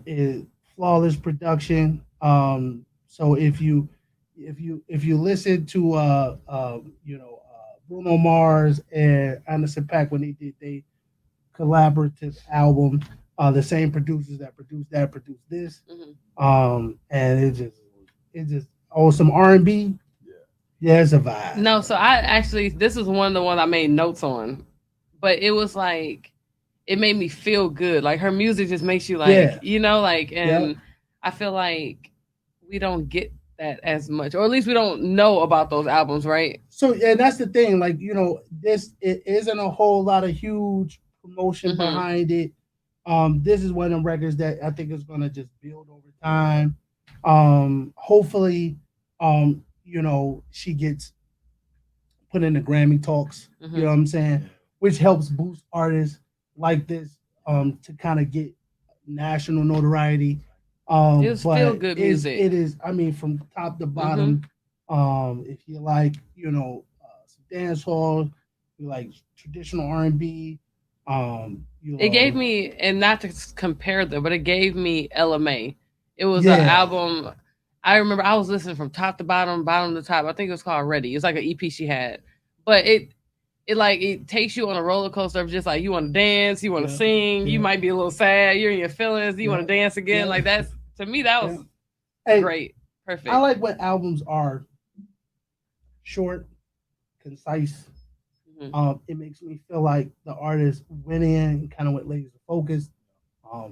Speaker 1: It flawless production. So if you listen to Bruno Mars and Anderson Paak when they did they collaborative album, the same producers that produced this,
Speaker 3: Hmm.
Speaker 1: and it just oh some R&B. Yeah, it's a vibe.
Speaker 3: No, so I actually this is one of the ones I made notes on, but it was like it made me feel good. Like her music just makes you like
Speaker 1: Yeah.
Speaker 3: like, and
Speaker 1: Yep.
Speaker 3: I feel like we don't get that as much, or at least we don't know about those albums, right?
Speaker 1: So and that's the thing, like this it isn't a whole lot of huge promotion
Speaker 3: Mhm.
Speaker 1: behind it. This is one of them records that I think is gonna just build over time. Hopefully, she gets put in the Grammy talks. You know
Speaker 3: Hmm.
Speaker 1: what I'm saying? which helps boost artists like this to kind of get national notoriety.
Speaker 3: It was feel
Speaker 1: But
Speaker 3: good
Speaker 1: is
Speaker 3: music.
Speaker 1: it is I mean from top to
Speaker 3: Hmm.
Speaker 1: bottom. If you like, some dance hall, you like traditional R&B, you
Speaker 3: It gave
Speaker 1: know,
Speaker 3: me, and not to compare them, but it gave me LMA. It was an
Speaker 1: yeah,
Speaker 3: album. I remember I was listening from top to bottom, bottom to top. I think it was called Ready. It's like an EP she had, but it like it takes you on a roller coaster of just like you want to dance, you want to
Speaker 1: yeah,
Speaker 3: sing, you
Speaker 1: yeah,
Speaker 3: might be a little sad, you're in your feelings, you want
Speaker 1: yeah,
Speaker 3: to dance again.
Speaker 1: yeah,
Speaker 3: Like that's to me that
Speaker 1: yeah.
Speaker 3: was
Speaker 1: Hey,
Speaker 3: great,
Speaker 1: I
Speaker 3: perfect.
Speaker 1: like when albums are short, concise.
Speaker 3: Hmm.
Speaker 1: It makes me feel like the artist went in and kind of went laser focused.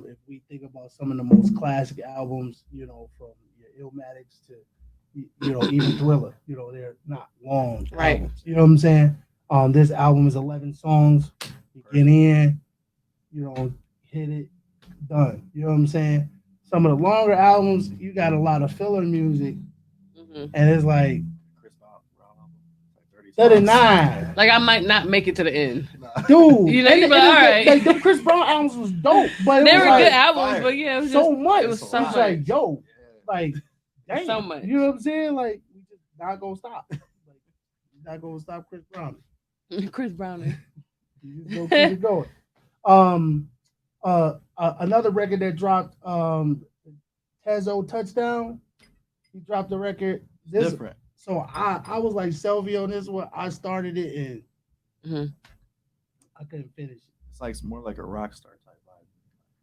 Speaker 1: If we think about some of the most classic albums, from your Illmatics to even Thriller, they're not long
Speaker 3: Right.
Speaker 1: albums. You know what I'm saying? This album is 11 songs. You get
Speaker 2: Perfect.
Speaker 1: in, hit it, done. You know what I'm saying? Some of the longer albums, you got a lot of filler music,
Speaker 3: Hmm.
Speaker 1: and it's like
Speaker 2: Chris Brown album. It's like 30 songs.
Speaker 1: 39.
Speaker 3: Like I might not make it to the end.
Speaker 2: Nah.
Speaker 1: Dude,
Speaker 3: You know,
Speaker 1: and,
Speaker 3: you be
Speaker 1: and
Speaker 3: like, all
Speaker 1: it's like
Speaker 3: right.
Speaker 1: them Chris Brown albums was dope, but it
Speaker 3: They
Speaker 1: was
Speaker 3: were good
Speaker 1: like
Speaker 2: Fire,
Speaker 3: albums, but
Speaker 2: fire.
Speaker 3: yeah, it was just
Speaker 1: so
Speaker 3: it
Speaker 1: much.
Speaker 3: was
Speaker 2: It's a
Speaker 3: so
Speaker 1: It's
Speaker 2: lot.
Speaker 1: like,
Speaker 3: much,
Speaker 1: yo,
Speaker 2: Yeah.
Speaker 1: like,
Speaker 3: so
Speaker 1: damn,
Speaker 3: much.
Speaker 1: you know what I'm saying? Like, we just not gonna stop. Like, we're not gonna stop Chris Brown.
Speaker 3: Chris Browning.
Speaker 1: You just gonna keep it going. Um, another record that dropped, Tezo Touchdown. He dropped the record.
Speaker 2: It's
Speaker 1: This,
Speaker 2: different.
Speaker 1: so I was like Selfie on this one. I started it and
Speaker 3: Hmm.
Speaker 1: I couldn't finish it.
Speaker 2: It's like more like a rock star type vibe.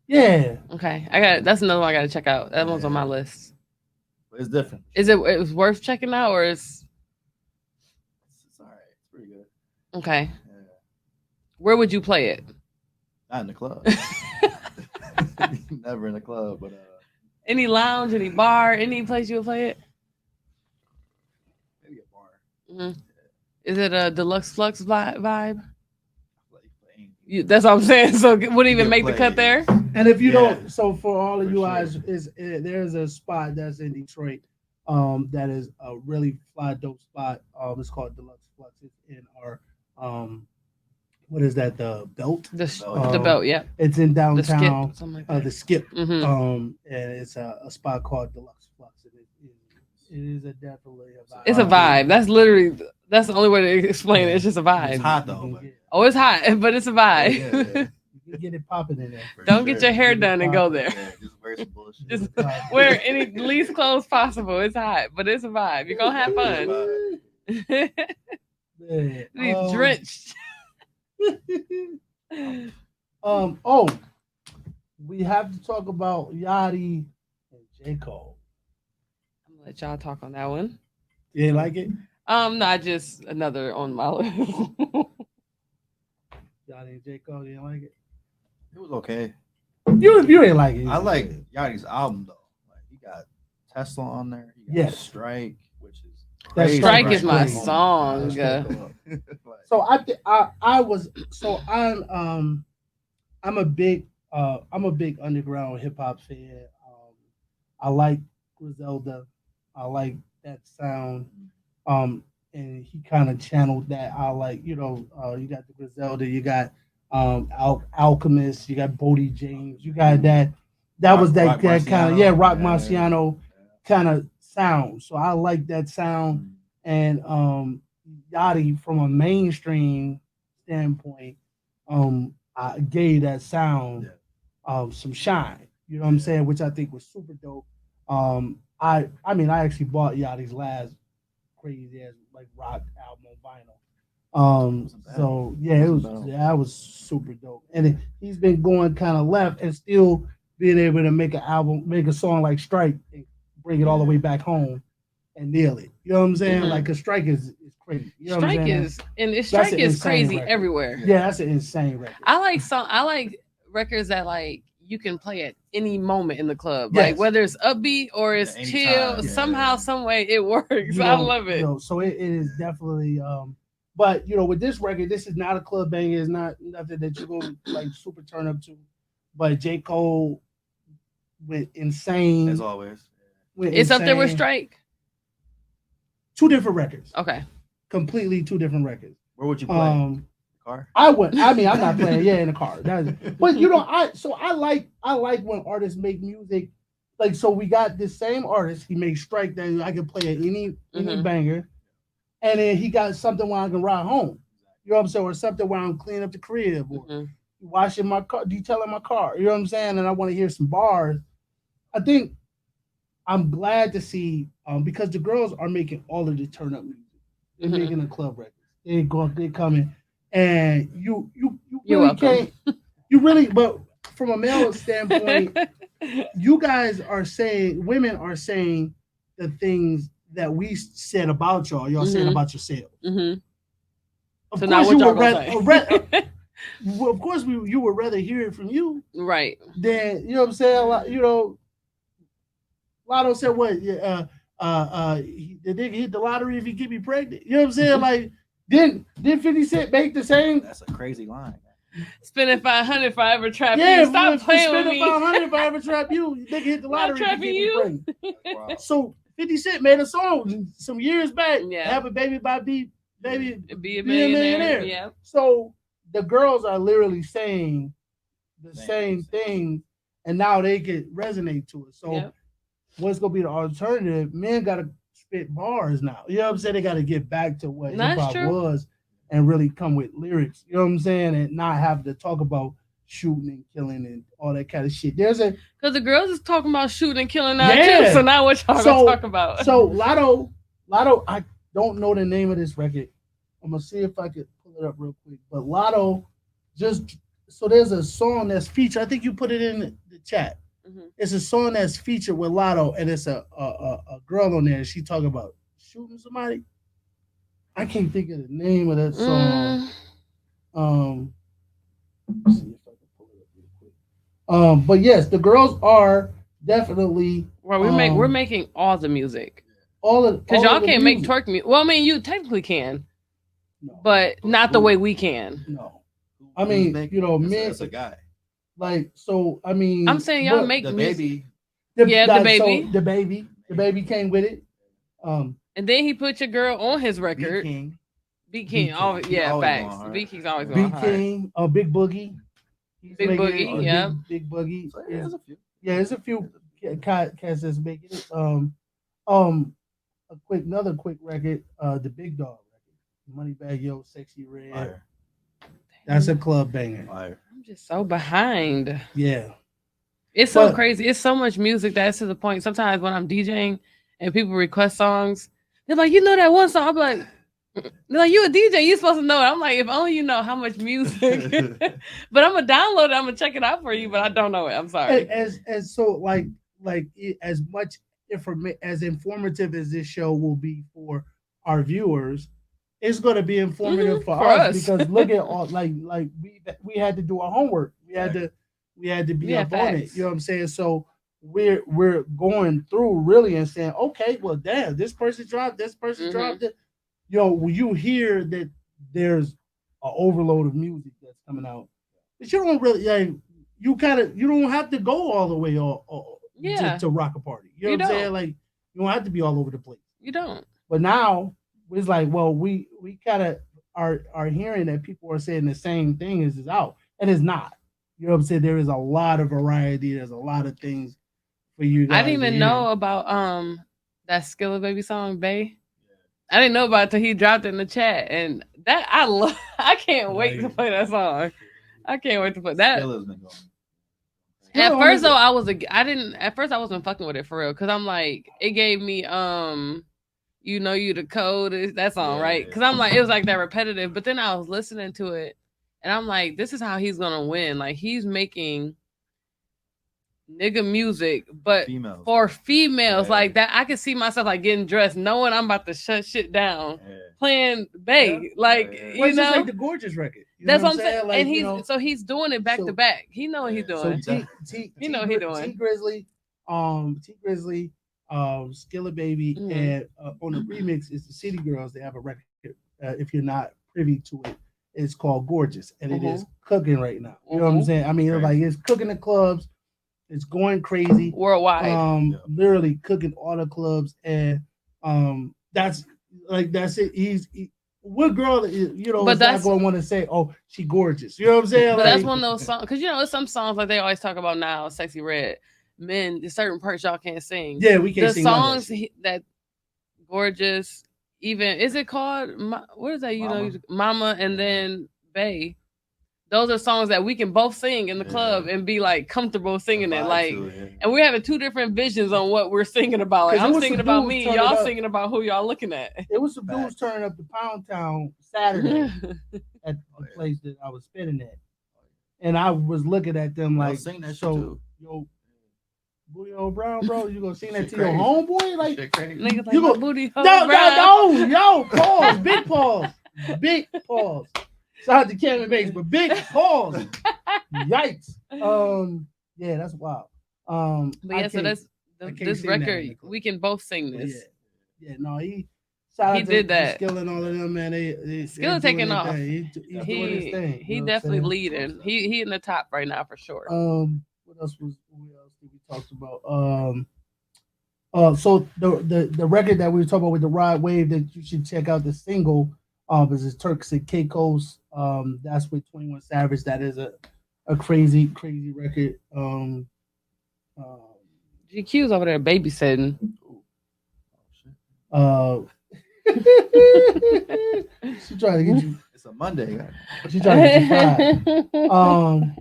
Speaker 1: Yeah,
Speaker 3: Okay, I got that's another one I got to check out. That one's on my
Speaker 2: Yeah.
Speaker 3: list.
Speaker 2: But it's different.
Speaker 3: Is it was worth checking out or is
Speaker 2: It's all right. It's pretty good.
Speaker 3: okay?
Speaker 2: Yeah.
Speaker 3: Where would you play it?
Speaker 2: Not in the club. Never in the club, but
Speaker 3: Any lounge, any bar, any place you would play it?
Speaker 2: maybe a bar.
Speaker 3: Hmm. Is it a deluxe flux vibe?
Speaker 2: Like playing.
Speaker 3: That's what I'm saying. So wouldn't
Speaker 2: You
Speaker 3: even
Speaker 2: can
Speaker 3: make the
Speaker 2: play.
Speaker 3: cut there.
Speaker 1: and if you
Speaker 2: Yeah,
Speaker 1: don't, so for all of
Speaker 2: for
Speaker 1: you
Speaker 2: sure.
Speaker 1: guys, there's a spot that's in Detroit, that is a really fly dope spot. It's called Deluxe Flux. It's in our, what is that? The Belt.
Speaker 2: Belt,
Speaker 3: The
Speaker 2: yeah.
Speaker 3: belt, yep.
Speaker 1: It's in
Speaker 3: The skip,
Speaker 1: downtown,
Speaker 3: something like
Speaker 1: the
Speaker 3: that.
Speaker 1: Skip,
Speaker 3: Hmm.
Speaker 1: and it's a spot called Deluxe Flux, and it is a definitely a
Speaker 3: It's a
Speaker 1: vibe.
Speaker 3: vibe. That's literally that's the only way to explain it.
Speaker 1: Yeah,
Speaker 3: It's just a
Speaker 2: It's
Speaker 3: vibe.
Speaker 2: hot
Speaker 1: you
Speaker 2: though,
Speaker 1: can
Speaker 2: but
Speaker 1: get
Speaker 3: Oh, it's hot, but it's a
Speaker 2: yeah, yeah, yeah.
Speaker 3: vibe.
Speaker 1: you can get it popping in there.
Speaker 2: For
Speaker 3: Don't get your
Speaker 2: sure.
Speaker 3: hair
Speaker 1: Get it
Speaker 3: done and go
Speaker 1: popping.
Speaker 3: there.
Speaker 2: Yeah, just wear some bullshit.
Speaker 1: Get
Speaker 3: Just
Speaker 1: it popping.
Speaker 3: wear any least clothes possible. It's hot, but it's a vibe. You're gonna have fun.
Speaker 1: Man,
Speaker 3: Be drenched.
Speaker 1: oh, we have to talk about Yachty and J. Cole.
Speaker 3: I'm gonna let y'all talk on that one.
Speaker 1: You ain't like it?
Speaker 3: Not just another on my list.
Speaker 1: Yachty and J. Cole, you ain't like it?
Speaker 2: It was okay.
Speaker 1: You ain't like it.
Speaker 2: I like Yachty's album though. Like he got Tesla on there. He got
Speaker 1: Yes.
Speaker 2: Strike, which is
Speaker 1: That
Speaker 2: crazy
Speaker 3: Strike
Speaker 2: right
Speaker 3: is my
Speaker 2: now.
Speaker 3: song.
Speaker 1: That's
Speaker 2: Like,
Speaker 1: So I'm a big underground hip hop fan. I like Griselda. I like that sound. And he kind of channeled that. I like, you got the Griselda, you got Alchemist, you got Bodie James, you got that. That was that,
Speaker 2: Rock
Speaker 1: that kind of,
Speaker 2: Marciano.
Speaker 1: Rock
Speaker 2: Yeah.
Speaker 1: Marciano kind of sound. So I like that sound. And Yachty, from a mainstream standpoint, I gave that sound some shine. You know what I'm saying? Which I think was super dope. I mean, I actually bought Yachty's last crazy ass like rock album on vinyl.
Speaker 2: Wasn't bad.
Speaker 1: So yeah, it was
Speaker 2: Wasn't bad.
Speaker 1: yeah, that was super dope. And he's been going kind of left and still being able to make an album, make a song like Strike and bring it all the way back home and nail it. You know what I'm saying?
Speaker 3: Mhm.
Speaker 1: Like, 'cause Strike is crazy. You know what I'm
Speaker 3: Strike
Speaker 1: saying?
Speaker 3: is and
Speaker 1: That's
Speaker 3: Strike
Speaker 1: an
Speaker 3: is
Speaker 1: insane
Speaker 3: crazy
Speaker 1: record.
Speaker 3: everywhere.
Speaker 1: Yeah, that's an insane record.
Speaker 3: I like records that like you can play at any moment in the club. Like
Speaker 1: Yes.
Speaker 3: whether it's upbeat or it's
Speaker 2: anytime,
Speaker 3: chill,
Speaker 2: yeah.
Speaker 3: somehow, some way it works.
Speaker 1: You
Speaker 3: I
Speaker 1: know,
Speaker 3: love it.
Speaker 1: So it is definitely but with this record, this is not a club banger, it's not nothing that you're gonna like super turn up to. But J. Cole went insane.
Speaker 2: As always.
Speaker 1: Went
Speaker 3: It's up there with
Speaker 1: insane.
Speaker 3: Strike.
Speaker 1: Two different records.
Speaker 3: Okay.
Speaker 1: Completely two different records.
Speaker 2: Where would you play?
Speaker 1: Um
Speaker 2: car.
Speaker 1: I would. I mean, I'm not playing. Yeah, in the car. But I like when artists make music. Like so, we got this same artist. He makes strike that I can play at any
Speaker 3: Mhm.
Speaker 1: banger, and then he got something where I can ride home. You know what I'm saying, or something where I'm cleaning up the crib or
Speaker 3: Mhm.
Speaker 1: washing my car, detailing my car. You know what I'm saying, and I want to hear some bars. I think I'm glad to see because the girls are making all of the turn up music. They're
Speaker 3: Mhm.
Speaker 1: making the club records. They're coming, and you
Speaker 3: You're
Speaker 1: really
Speaker 3: welcome.
Speaker 1: can't. You really, but from a male standpoint, you guys are saying women are saying the things that we said about y'all. Y'all saying
Speaker 3: Mhm.
Speaker 1: about yourselves.
Speaker 3: Mhm.
Speaker 1: Of
Speaker 3: So now
Speaker 1: course,
Speaker 3: what
Speaker 1: you
Speaker 3: y'all
Speaker 1: would
Speaker 3: gonna
Speaker 1: rather.
Speaker 3: say?
Speaker 1: Well, of course, you would rather hear it from you
Speaker 3: Right.
Speaker 1: than you know what I'm saying. You know, Lotto said what? Yeah, the nigga hit the lottery if he get me pregnant. You know what I'm saying? Like, did 50 Cent make the same?
Speaker 2: That's a crazy line.
Speaker 3: Spending 500 if I ever trap you.
Speaker 1: Yeah,
Speaker 3: Stop
Speaker 1: for
Speaker 3: playing with
Speaker 1: spending
Speaker 3: me.
Speaker 1: 500 if I ever trap you, nigga hit the
Speaker 3: Not
Speaker 1: lottery if he
Speaker 3: trapping
Speaker 1: get me
Speaker 3: you.
Speaker 1: pregnant.
Speaker 2: That's wild.
Speaker 1: So 50 Cent made a song some years back,
Speaker 3: Yeah.
Speaker 1: have a baby by
Speaker 2: Yeah.
Speaker 1: baby
Speaker 3: Be a
Speaker 1: be a
Speaker 3: millionaire.
Speaker 1: millionaire.
Speaker 3: Yeah.
Speaker 1: So the girls are literally saying the
Speaker 2: Same.
Speaker 1: same thing, and now they can resonate to it. So
Speaker 3: Yep.
Speaker 1: what's gonna be the alternative? Men gotta spit bars now. You know what I'm saying? They gotta get back to what hip
Speaker 3: That's
Speaker 1: hop
Speaker 3: true.
Speaker 1: was and really come with lyrics. You know what I'm saying? And not have to talk about shooting and killing and all that kind of shit. There's a
Speaker 3: Because the girls is talking about shooting and killing now too. So
Speaker 1: yeah.
Speaker 3: now what y'all gonna
Speaker 1: So
Speaker 3: talk about?
Speaker 1: Lotto, I don't know the name of this record. I'm gonna see if I could pull it up real quick. But Lotto just so there's a song that's featured. I think you put it in the chat.
Speaker 3: Mhm.
Speaker 1: It's a song that's featured with Lotto, and it's a girl on there. And she talking about shooting somebody. I can't think of the name of that song.
Speaker 3: Mm,
Speaker 1: Um, let's see if I can pull it up real quick. But yes, the girls are definitely
Speaker 3: well, we're making all the music because
Speaker 1: all
Speaker 3: y'all
Speaker 1: of the
Speaker 3: can't make
Speaker 1: music.
Speaker 3: twerk music. Well, I mean, you technically can,
Speaker 1: No,
Speaker 3: but
Speaker 2: But
Speaker 3: not the
Speaker 2: who?
Speaker 3: way we can.
Speaker 1: no. I
Speaker 2: Who's
Speaker 1: mean,
Speaker 2: making?
Speaker 1: men
Speaker 2: That's a guy.
Speaker 1: like so. I
Speaker 3: I'm
Speaker 1: mean,
Speaker 3: saying y'all
Speaker 1: but
Speaker 3: make
Speaker 2: The
Speaker 3: music.
Speaker 2: baby.
Speaker 3: Yeah, the
Speaker 1: so
Speaker 3: baby,
Speaker 1: the baby came with it. Um,
Speaker 3: and then he put your girl on his
Speaker 2: B
Speaker 3: record.
Speaker 2: King.
Speaker 3: B
Speaker 1: B
Speaker 3: King,
Speaker 1: King,
Speaker 3: always
Speaker 2: He
Speaker 3: yeah,
Speaker 2: always going
Speaker 3: facts.
Speaker 2: hard.
Speaker 3: B King's always
Speaker 2: Yeah.
Speaker 3: going
Speaker 1: B
Speaker 3: hard.
Speaker 1: King, Big Boogie. He's
Speaker 3: Big
Speaker 1: making it.
Speaker 3: Boogie, yeah.
Speaker 1: Big Boogie
Speaker 2: So yeah,
Speaker 1: is
Speaker 2: there's a few.
Speaker 1: yeah. There's a few cats that's making it. Um, another quick record. The Big Dog record, Moneybag Yo, Sexy Red.
Speaker 2: Fire.
Speaker 1: That's a club banger.
Speaker 2: Fire.
Speaker 3: I'm just so behind.
Speaker 1: Yeah,
Speaker 3: It's so
Speaker 1: but
Speaker 3: crazy. It's so much music that's to the point. Sometimes when I'm DJing and people request songs, they're like, "You know that one song?" I'm like, they're like, "You a DJ? You supposed to know it." I'm like, "If only you know how much music." But I'm gonna download it. I'm gonna check it out for you. But I don't know it. I'm sorry.
Speaker 1: as so as much as informative as this show will be for our viewers, it's going to be informative for
Speaker 3: For
Speaker 1: us
Speaker 3: us.
Speaker 1: because look at all like we had to do our homework. We had to be
Speaker 3: Yeah,
Speaker 1: up on it.
Speaker 3: facts.
Speaker 1: You know what I'm saying? So we're going through really and saying, okay, well, damn, this person dropped, this person
Speaker 3: Hmm.
Speaker 1: dropped it. You know, when you hear that there's an overload of music that's coming out, but you don't really like you don't have to go all the way all
Speaker 3: Yeah,
Speaker 1: to rock a party. You know
Speaker 3: you
Speaker 1: what I'm saying?
Speaker 3: don't.
Speaker 1: Like you don't have to be all over the place.
Speaker 3: You don't.
Speaker 1: But now it's like, well, we kind of are hearing that people are saying the same thing as is out, and it's not. You know what I'm saying? There is a lot of variety. There's a lot of things for you
Speaker 3: I didn't
Speaker 1: guys to
Speaker 3: even
Speaker 1: hear.
Speaker 3: know about that Skilla Baby song, Bay. I didn't know about it till he dropped it in the chat, and that I love. I can't wait to
Speaker 1: Like,
Speaker 3: play that song. I can't wait to put that.
Speaker 2: Skilla's been going.
Speaker 3: At
Speaker 1: Skilla only
Speaker 3: first though, I was I didn't. At first, I wasn't fucking with it for real because I'm like, it gave me you know you the code is that song
Speaker 2: Yeah,
Speaker 3: right?
Speaker 2: yeah.
Speaker 3: Because I'm like, it was like that repetitive. But then I was listening to it, and I'm like, this is how he's gonna win. Like he's making nigga music, but
Speaker 2: Females.
Speaker 3: for females,
Speaker 2: Yeah.
Speaker 3: like that, I can see myself like getting dressed, knowing I'm about to shut shit down,
Speaker 2: Yeah.
Speaker 3: playing Bay,
Speaker 1: Yeah.
Speaker 3: like
Speaker 2: Yeah, yeah.
Speaker 1: well,
Speaker 3: you
Speaker 1: it's just like
Speaker 3: know.
Speaker 1: the Gorgeous record. You know
Speaker 3: That's
Speaker 1: what I'm
Speaker 3: what I'm saying,
Speaker 1: saying?
Speaker 3: and
Speaker 1: Like
Speaker 3: he's doing it back to
Speaker 1: so
Speaker 3: back. He know what he's
Speaker 2: Yeah.
Speaker 1: so
Speaker 3: doing.
Speaker 2: He does.
Speaker 3: He know what he
Speaker 1: T
Speaker 3: doing.
Speaker 1: Grizzly, Skilla Baby,
Speaker 3: Hmm.
Speaker 1: and on the remix is the City Girls. They have a record. If you're not privy to it, it's called Gorgeous, and it is
Speaker 3: Hmm.
Speaker 1: cooking right now. You know what I'm
Speaker 3: Hmm.
Speaker 1: saying? I mean,
Speaker 2: Crazy.
Speaker 1: like it's cooking the clubs. It's going crazy.
Speaker 3: Worldwide.
Speaker 2: Yeah.
Speaker 1: Literally cooking all the clubs, and that's it. what girl
Speaker 3: But
Speaker 1: is not
Speaker 3: that's
Speaker 1: going to want to say, "Oh, she gorgeous." You know what I'm saying?
Speaker 3: but that's
Speaker 1: Like,
Speaker 3: one of those songs because there's some songs like they always talk about now, "Sexy Red." Men, there's certain parts y'all can't sing.
Speaker 1: yeah, we can't
Speaker 3: The
Speaker 1: sing none of that
Speaker 3: songs
Speaker 1: shit.
Speaker 3: that gorgeous, even is it called? What is that?
Speaker 2: Mama.
Speaker 3: Mama, and
Speaker 2: Yeah.
Speaker 3: then Bay. Those are songs that we can both sing in the club
Speaker 2: Yeah.
Speaker 3: and be like comfortable
Speaker 2: A
Speaker 3: singing it.
Speaker 2: vibe
Speaker 3: Like,
Speaker 2: to it. Yeah.
Speaker 3: and we're having two different visions on what we're singing about. Like,
Speaker 1: Because it
Speaker 3: I'm
Speaker 1: was
Speaker 3: singing
Speaker 1: some
Speaker 3: about
Speaker 1: dudes
Speaker 3: me,
Speaker 1: turning
Speaker 3: y'all
Speaker 1: up.
Speaker 3: singing about who y'all looking at.
Speaker 1: It was some dudes
Speaker 2: Facts.
Speaker 1: turning up to Pound Town Saturday at
Speaker 2: Oh
Speaker 1: the
Speaker 2: yeah.
Speaker 1: place that I was spinning at, and I was looking at them
Speaker 2: Y'all
Speaker 1: like,
Speaker 2: sing that shit
Speaker 1: so
Speaker 2: too.
Speaker 1: yo, Booty Old Brown, bro, you gonna sing that
Speaker 2: Shit
Speaker 1: to your
Speaker 2: crazy.
Speaker 1: homeboy?
Speaker 2: That
Speaker 1: Like,
Speaker 2: shit crazy.
Speaker 3: Niggas like
Speaker 1: you
Speaker 3: my
Speaker 1: go,
Speaker 3: booty hole
Speaker 1: no, no,
Speaker 3: brown.
Speaker 1: no, yo, pause, big pause, big pause. Shout out to Kevin Bates, but big pause. Yikes. Yeah, that's wild.
Speaker 3: But
Speaker 1: I
Speaker 3: yeah, so
Speaker 1: can't,
Speaker 3: that's
Speaker 1: I can't
Speaker 3: this
Speaker 1: sing that in
Speaker 3: record.
Speaker 1: the club.
Speaker 3: We can both sing
Speaker 1: But yeah,
Speaker 3: this.
Speaker 1: yeah, no, he. Shout
Speaker 3: He
Speaker 1: out to
Speaker 3: did that.
Speaker 1: Skill and all of
Speaker 2: Yeah.
Speaker 1: them, man. They're
Speaker 3: Skilla
Speaker 1: doing
Speaker 3: taking
Speaker 1: their
Speaker 3: off.
Speaker 1: thing.
Speaker 2: He
Speaker 1: He's
Speaker 2: definitely
Speaker 1: doing his
Speaker 2: is.
Speaker 3: He
Speaker 1: thing. You
Speaker 3: he
Speaker 1: know what I'm
Speaker 3: definitely
Speaker 1: saying?
Speaker 3: leading.
Speaker 2: Most
Speaker 3: He in the top right now for sure.
Speaker 1: What else was? What else did we talk about? So the record that we were talking about with the Ride Wave that you should check out the single, is this Turks and Caicos. That's with 21 Savage. That is a crazy record. Um,
Speaker 3: GQ's over there babysitting.
Speaker 2: Ooh. Oh shit.
Speaker 1: uh, she trying to get you.
Speaker 2: It's a Monday.
Speaker 1: She trying to get you fired. Um,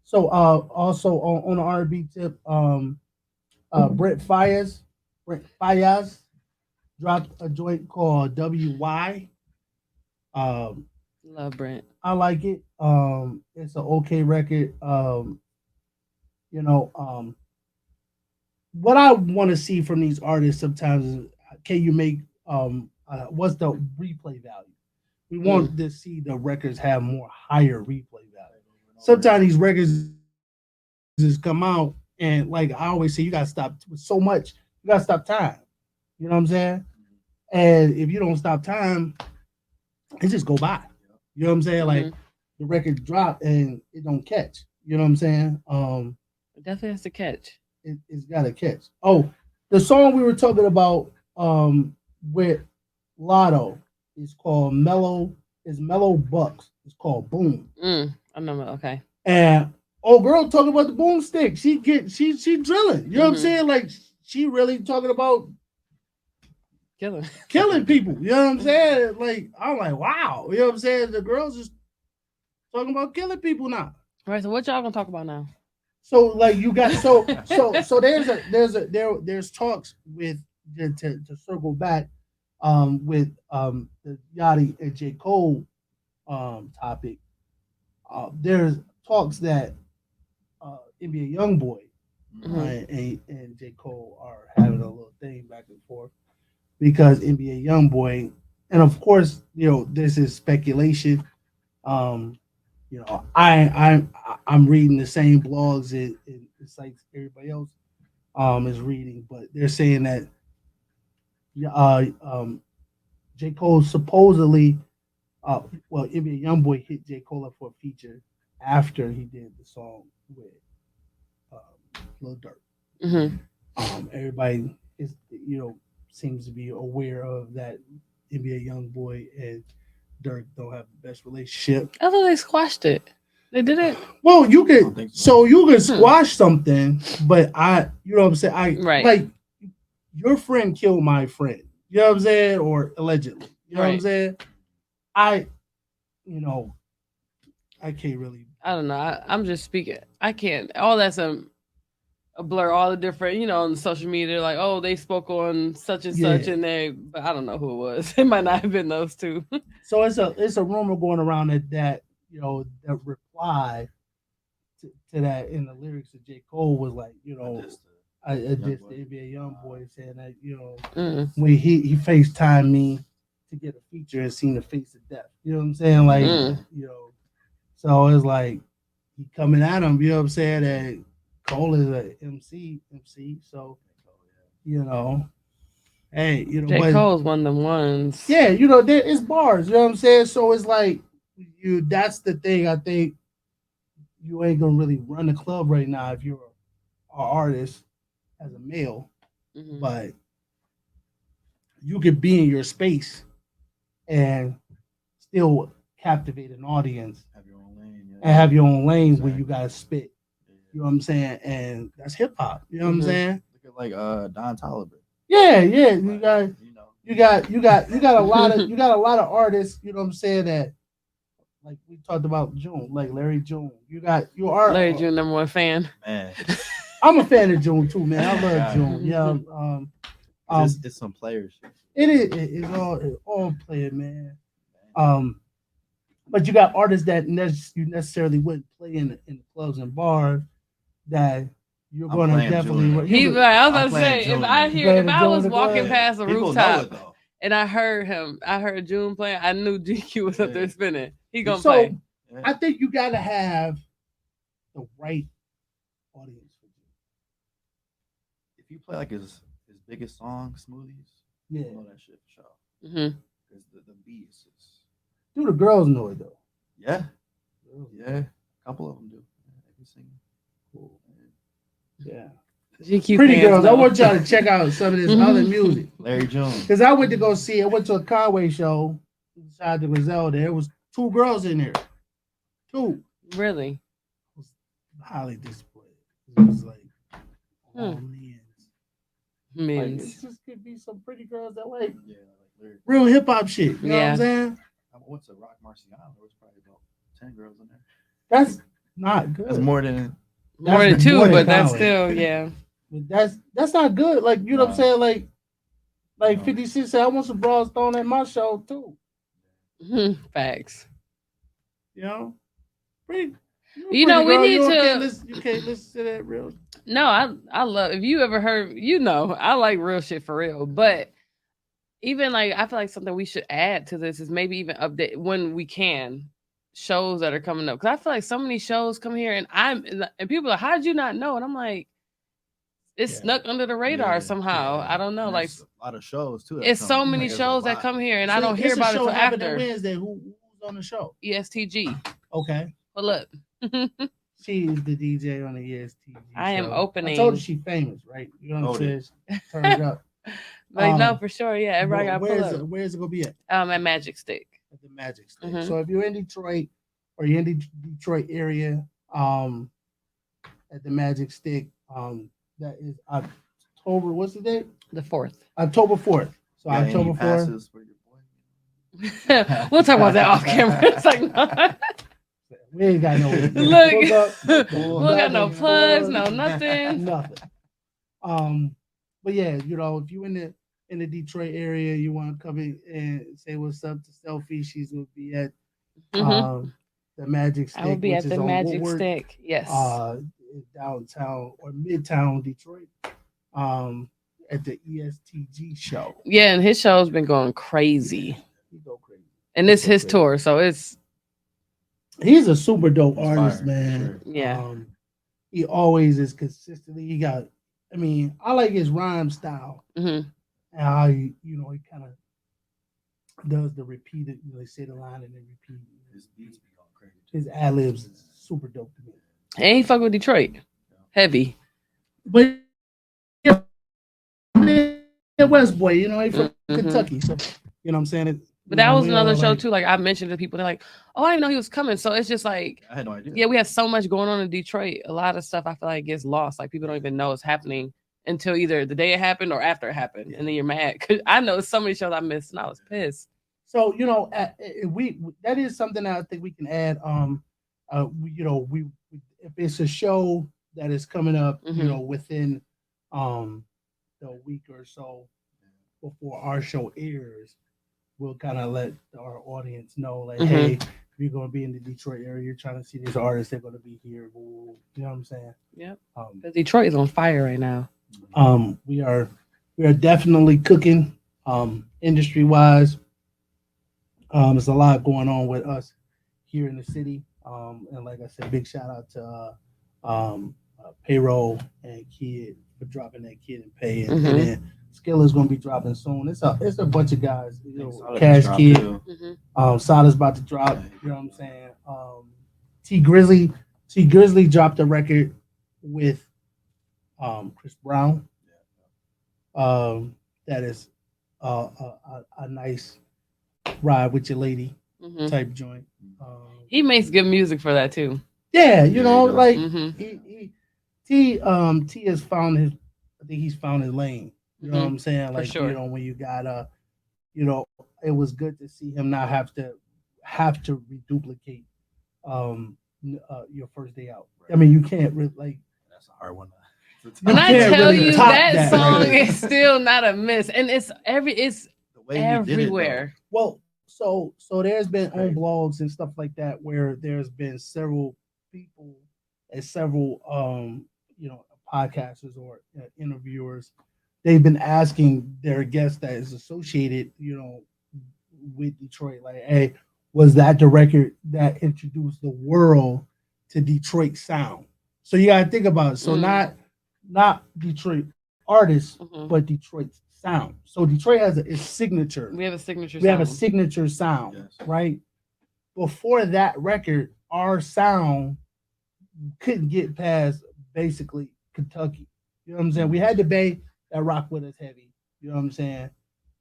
Speaker 1: so also on the R&B tip, Brent Fayez dropped a joint called WY. Um,
Speaker 3: Love Brent.
Speaker 1: I like it. It's an okay record. You know, what I want to see from these artists sometimes is, can you make what's the replay value? We
Speaker 3: Mm.
Speaker 1: want to see the records have more higher replay value.
Speaker 2: Over and over
Speaker 1: Sometimes
Speaker 2: again.
Speaker 1: these records just come out and like I always say, you gotta stop with so much. You gotta stop time. You know what I'm saying?
Speaker 2: Mhm.
Speaker 1: And if you don't stop time, it just go by.
Speaker 2: Yep.
Speaker 1: You know what I'm saying? Like
Speaker 3: Hmm.
Speaker 1: the record drop and it don't catch. You know what I'm saying?
Speaker 3: Definitely has to catch.
Speaker 1: It's got to catch. Oh, the song we were talking about with Lotto is called Mellow. Is Mellow Bucks. It's called Boom.
Speaker 3: I know. Okay.
Speaker 1: And oh, girl, talking about the boomstick. She drilling. You know what I'm
Speaker 3: Hmm.
Speaker 1: saying? Like she really talking about
Speaker 3: Killing.
Speaker 1: killing people. You know what I'm saying? Like I'm like, wow. You know what I'm saying? The girls is talking about killing people now.
Speaker 3: All right. So what y'all gonna talk about now?
Speaker 1: So like you got so there's talks with to circle back with the Yachty and J Cole topic. There's talks that NBA YoungBoy
Speaker 2: Mhm.
Speaker 3: Hmm.
Speaker 1: and J Cole are having a little thing back and forth because NBA YoungBoy, and of course this is speculation. Um, I'm reading the same blogs and sites everybody else is reading, but they're saying that yeah, J Cole supposedly, NBA YoungBoy hit J Cole up for a feature after he did the song with Lil Durk.
Speaker 3: Hmm.
Speaker 1: Everybody is seems to be aware of that. NBA YoungBoy and Dirk don't have the best relationship.
Speaker 3: I thought they squashed it. They did it.
Speaker 1: Well, you
Speaker 2: I don't
Speaker 1: could
Speaker 2: think so.
Speaker 1: so you can
Speaker 3: Hmm.
Speaker 1: squash something, but you know what I'm saying. I
Speaker 3: Right.
Speaker 1: like your friend killed my friend. You know what I'm saying, or allegedly. You know what I'm
Speaker 3: Right.
Speaker 1: saying. I, you know, I can't really.
Speaker 3: I don't know. I'm just speaking. I can't. All that's a blur. All the different, on social media, like, oh, they spoke on such and such,
Speaker 1: Yeah.
Speaker 3: and but I don't know who it was. It might not have been those two.
Speaker 1: So it's a rumor going around that the reply to that in the lyrics of J Cole was like
Speaker 2: I just
Speaker 1: I
Speaker 2: young
Speaker 1: just
Speaker 2: boy.
Speaker 1: the NBA young boy saying that
Speaker 3: Mm,
Speaker 1: when he FaceTimed me to get a feature and seen the face of death. You know what I'm saying? Like,
Speaker 2: Yeah.
Speaker 3: mm.
Speaker 1: so it's like he coming at him, you know what I'm saying? That Cole is a MC. So, you know, hey,
Speaker 3: J.
Speaker 1: but
Speaker 3: Cole's one of them ones.
Speaker 1: yeah, there is bars, you know what I'm saying? So it's like that's the thing I think you ain't gonna really run the club right now if you're an artist as a male,
Speaker 3: Hmm.
Speaker 1: but you could be in your space and still captivate an audience
Speaker 2: Have your own lane.
Speaker 1: and
Speaker 2: Yeah.
Speaker 1: have your own lane where you
Speaker 2: Exactly.
Speaker 1: gotta spit.
Speaker 2: Yeah.
Speaker 1: You know what I'm saying? And that's hip hop. You know what I'm
Speaker 3: Mhm.
Speaker 1: saying?
Speaker 2: Look at like Don Toliver.
Speaker 1: Yeah, yeah. You
Speaker 2: Like,
Speaker 1: got
Speaker 2: you know.
Speaker 1: you got a lot of artists, you know what I'm saying, that like we talked about June, like Larry June. You are
Speaker 3: Larry June, number one fan.
Speaker 2: Man.
Speaker 1: I'm a fan of June too, man. I
Speaker 2: Oh my
Speaker 1: love
Speaker 2: God.
Speaker 1: June. Yeah.
Speaker 2: It's,
Speaker 1: Um
Speaker 2: it's some players.
Speaker 1: it's all playing, man. Um but you got artists that you necessarily wouldn't play in the clubs and bars that you're
Speaker 2: I'm
Speaker 1: gonna
Speaker 2: playing
Speaker 1: definitely
Speaker 2: June though.
Speaker 3: He like, I was
Speaker 2: I'm
Speaker 3: about to
Speaker 2: playing
Speaker 3: say, if
Speaker 2: June
Speaker 3: I
Speaker 2: though.
Speaker 1: you
Speaker 3: hear,
Speaker 1: playing
Speaker 3: if
Speaker 1: the
Speaker 3: I
Speaker 1: June
Speaker 3: was
Speaker 1: in the
Speaker 3: walking
Speaker 1: club.
Speaker 2: Yeah.
Speaker 3: past a
Speaker 2: People know
Speaker 3: rooftop
Speaker 2: it though.
Speaker 3: and I heard him, I heard June playing, I knew GQ was up
Speaker 2: Yeah.
Speaker 3: there spinning. He gonna
Speaker 1: So
Speaker 3: play.
Speaker 2: Yeah.
Speaker 1: I think you gotta have the right audience for
Speaker 2: If you play like his biggest song, Smoothies,
Speaker 1: you.
Speaker 2: people
Speaker 1: Yeah.
Speaker 2: know that shit for sure.
Speaker 3: Hmm.
Speaker 2: Because the beat is just
Speaker 1: Do the girls know it though?
Speaker 2: yeah,
Speaker 1: Girls know
Speaker 2: yeah. A couple of them do. Yeah, they can sing.
Speaker 1: Cool. Yeah.
Speaker 3: GQ
Speaker 1: Pretty
Speaker 3: fans
Speaker 1: girls. I
Speaker 3: know.
Speaker 1: want y'all to check out some of this other music.
Speaker 2: Larry Jones.
Speaker 1: Because I went to go see, I went to a Conway show inside the Griselda. There was two girls in there. Two.
Speaker 3: Really?
Speaker 1: I was highly disappointed. It was like,
Speaker 3: Hmm.
Speaker 1: oh man. Like, it
Speaker 3: Means.
Speaker 1: just could be some pretty girls that like
Speaker 2: Yeah, like Larry.
Speaker 1: real hip hop shit. You know what I'm
Speaker 3: Yeah.
Speaker 1: saying?
Speaker 2: I went to Rock Marciano. There was probably about 10 girls in there.
Speaker 1: That's not good.
Speaker 2: That's more than
Speaker 3: More
Speaker 1: That's
Speaker 3: than
Speaker 1: more
Speaker 3: two,
Speaker 1: than
Speaker 3: but that's
Speaker 1: Conway.
Speaker 3: still, yeah.
Speaker 1: But that's not good. Like, you know what I'm
Speaker 2: Nah.
Speaker 1: saying? Like
Speaker 2: No.
Speaker 1: 50 Cent said, I want some bras thrown at my show too.
Speaker 3: Facts.
Speaker 1: You know? Pretty you're a
Speaker 3: You
Speaker 1: pretty
Speaker 3: know, we
Speaker 1: girl.
Speaker 3: need to.
Speaker 1: You can't listen to that real.
Speaker 3: No, I love. If you ever heard, you know, I like real shit for real. But even like, I feel like something we should add to this is maybe even update when we can shows that are coming up, because I feel like so many shows come here and people are like, how did you not know? And I'm like, it's
Speaker 1: Yeah.
Speaker 3: snuck under the radar somehow. I don't know,
Speaker 2: And
Speaker 3: like
Speaker 2: there's a lot of shows too.
Speaker 3: it's so
Speaker 2: Like,
Speaker 3: many
Speaker 2: there's a
Speaker 3: shows that
Speaker 2: lot.
Speaker 3: come here and I don't hear
Speaker 1: It's a
Speaker 3: about it
Speaker 1: show
Speaker 3: till
Speaker 1: happening
Speaker 3: after.
Speaker 1: Wednesday. Who's on the show?
Speaker 3: ESTG.
Speaker 1: Okay.
Speaker 3: Pull up.
Speaker 1: She's the DJ on the ESTG
Speaker 3: I am
Speaker 1: show. I
Speaker 3: opening.
Speaker 1: told her she famous, right? You know what I'm
Speaker 2: Noted.
Speaker 1: saying? Turn it up.
Speaker 3: Like, no,
Speaker 1: Um,
Speaker 3: for sure. Yeah, everybody got to pull up.
Speaker 1: Where's it gonna be at?
Speaker 3: At Magic Stick.
Speaker 1: At the Magic Stick.
Speaker 3: Mhm.
Speaker 1: So if you're in Detroit or you're in the Detroit area, at the Magic Stick, that is October. What's the date?
Speaker 3: The 4th.
Speaker 1: October 4th. So
Speaker 2: Got
Speaker 1: October
Speaker 2: any
Speaker 1: 4th.
Speaker 2: passes for your boy?
Speaker 3: We'll talk about that off camera. It's like, no.
Speaker 1: We ain't got no
Speaker 3: Look,
Speaker 1: hookup,
Speaker 3: we got no
Speaker 1: nothing,
Speaker 3: plugs,
Speaker 1: boy.
Speaker 3: no nothing.
Speaker 1: Nothing. But yeah, you know, if you in the Detroit area, you want to come in and say what's up to Selfie, she's gonna be at
Speaker 3: Mhm.
Speaker 1: the Magic Stick,
Speaker 3: I will be
Speaker 1: which
Speaker 3: at
Speaker 1: is
Speaker 3: the
Speaker 1: on
Speaker 3: Magic
Speaker 1: Woodward,
Speaker 3: Stick. Yes.
Speaker 1: downtown or midtown Detroit, at the ESTG show.
Speaker 3: Yeah, and his show's been going crazy.
Speaker 1: He go crazy.
Speaker 3: And it's his tour, so it's
Speaker 1: He's a super dope
Speaker 2: He's
Speaker 1: artist,
Speaker 2: fire, for
Speaker 1: man.
Speaker 2: sure.
Speaker 3: yeah.
Speaker 1: He always is consistently. He got. I mean, I like his rhyme style
Speaker 3: Hmm.
Speaker 1: and how he kind of does the repeated. They say the line and then repeat.
Speaker 2: His beats be going crazy.
Speaker 1: His ad libs is super dope to me.
Speaker 3: And he fuck with Detroit. Heavy.
Speaker 1: But yeah, West boy, he from
Speaker 3: Mhm.
Speaker 1: Kentucky, so you know what I'm saying.
Speaker 3: But that was
Speaker 1: we
Speaker 3: another
Speaker 1: all
Speaker 3: show
Speaker 1: like-
Speaker 3: too. Like I mentioned to people, they're like, "Oh, I didn't know he was coming." So it's just like,
Speaker 2: I had no idea.
Speaker 3: yeah, we have so much going on in Detroit. A lot of stuff I feel like gets lost. Like people don't even know it's happening until either the day it happened or after it happened, and then you're mad. 'Cause I know so many shows I missed, and I was pissed.
Speaker 1: So we that is something that I think we can add. We if it's a show that is coming up,
Speaker 3: Mhm.
Speaker 1: within the week or so before our show airs, we'll kind of let our audience know, like,
Speaker 3: Mhm.
Speaker 1: hey, if you're going to be in the Detroit area, you're trying to see this artist, they're going to be here. You know what I'm saying?
Speaker 3: Yep.
Speaker 1: Um,
Speaker 3: Because Detroit is on fire right now.
Speaker 1: we are definitely cooking, industry wise. There's a lot going on with us here in the city. And like I said, big shout out to Payroll and Kid for dropping that Kid and Pay, and
Speaker 3: Mhm.
Speaker 1: then Skill is going to be dropping soon. It's a bunch of guys.
Speaker 2: Solid
Speaker 1: Cash
Speaker 2: drop,
Speaker 1: Kid,
Speaker 2: too.
Speaker 1: Sada's about to drop. You know what I'm saying? T Grizzly dropped a record with Chris Brown. That is a nice ride with your lady.
Speaker 3: Hmm.
Speaker 1: type joint.
Speaker 3: He makes good music for that too.
Speaker 1: Yeah,
Speaker 2: Yeah, he does.
Speaker 1: like
Speaker 3: Hmm.
Speaker 1: T has found his. I think he's found his lane. You know what
Speaker 3: Hmm.
Speaker 1: I'm saying?
Speaker 3: For
Speaker 1: Like
Speaker 3: sure.
Speaker 1: when you got it was good to see him not have to reduplicate your first day out. I
Speaker 2: Right.
Speaker 1: mean, you can't really like
Speaker 2: That's a hard one to
Speaker 3: When
Speaker 1: you
Speaker 3: I
Speaker 2: top.
Speaker 1: can't
Speaker 3: tell
Speaker 1: really
Speaker 3: you
Speaker 1: top
Speaker 3: that
Speaker 1: that.
Speaker 3: song
Speaker 1: Like,
Speaker 3: is still not a miss, and it's
Speaker 2: The way he did it though,
Speaker 3: everywhere.
Speaker 1: well, so there's been
Speaker 2: it's
Speaker 1: on
Speaker 2: crazy.
Speaker 1: blogs and stuff like that where there's been several people and several podcasters or interviewers. They've been asking their guests that is associated, with Detroit, like, hey, was that the record that introduced the world to Detroit sound? So you gotta think about it. So
Speaker 3: Mm.
Speaker 1: not Detroit artists, but
Speaker 3: Hmm.
Speaker 1: Detroit sound. So Detroit has its signature.
Speaker 3: We have a signature
Speaker 1: We have a
Speaker 3: sound.
Speaker 1: signature sound,
Speaker 2: Yes.
Speaker 1: right? Before that record, our sound couldn't get past basically Kentucky. You know what I'm saying? We
Speaker 2: Mm.
Speaker 1: had the Bay that rock with us heavy. You know what I'm saying?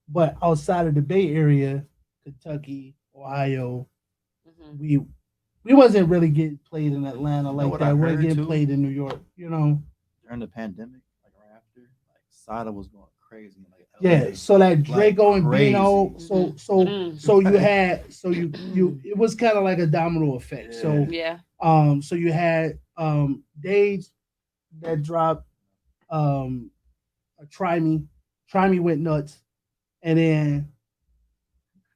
Speaker 1: But outside of the Bay Area, Kentucky, Ohio,
Speaker 3: Hmm.
Speaker 1: we wasn't really getting played in Atlanta
Speaker 2: You know
Speaker 1: like
Speaker 2: what I
Speaker 1: that. We we're
Speaker 2: heard
Speaker 1: getting
Speaker 2: too
Speaker 1: played in New York.
Speaker 2: during the pandemic, like right after, like Sada was going crazy in like
Speaker 1: Yeah.
Speaker 2: LA,
Speaker 1: So that
Speaker 2: like
Speaker 1: Draco and Bino,
Speaker 2: crazy.
Speaker 3: Hmm.
Speaker 1: so you had you it was kind of like a domino effect.
Speaker 2: Yeah.
Speaker 3: Yeah.
Speaker 1: So you had Dage that dropped um Try Me. Try Me went nuts. And then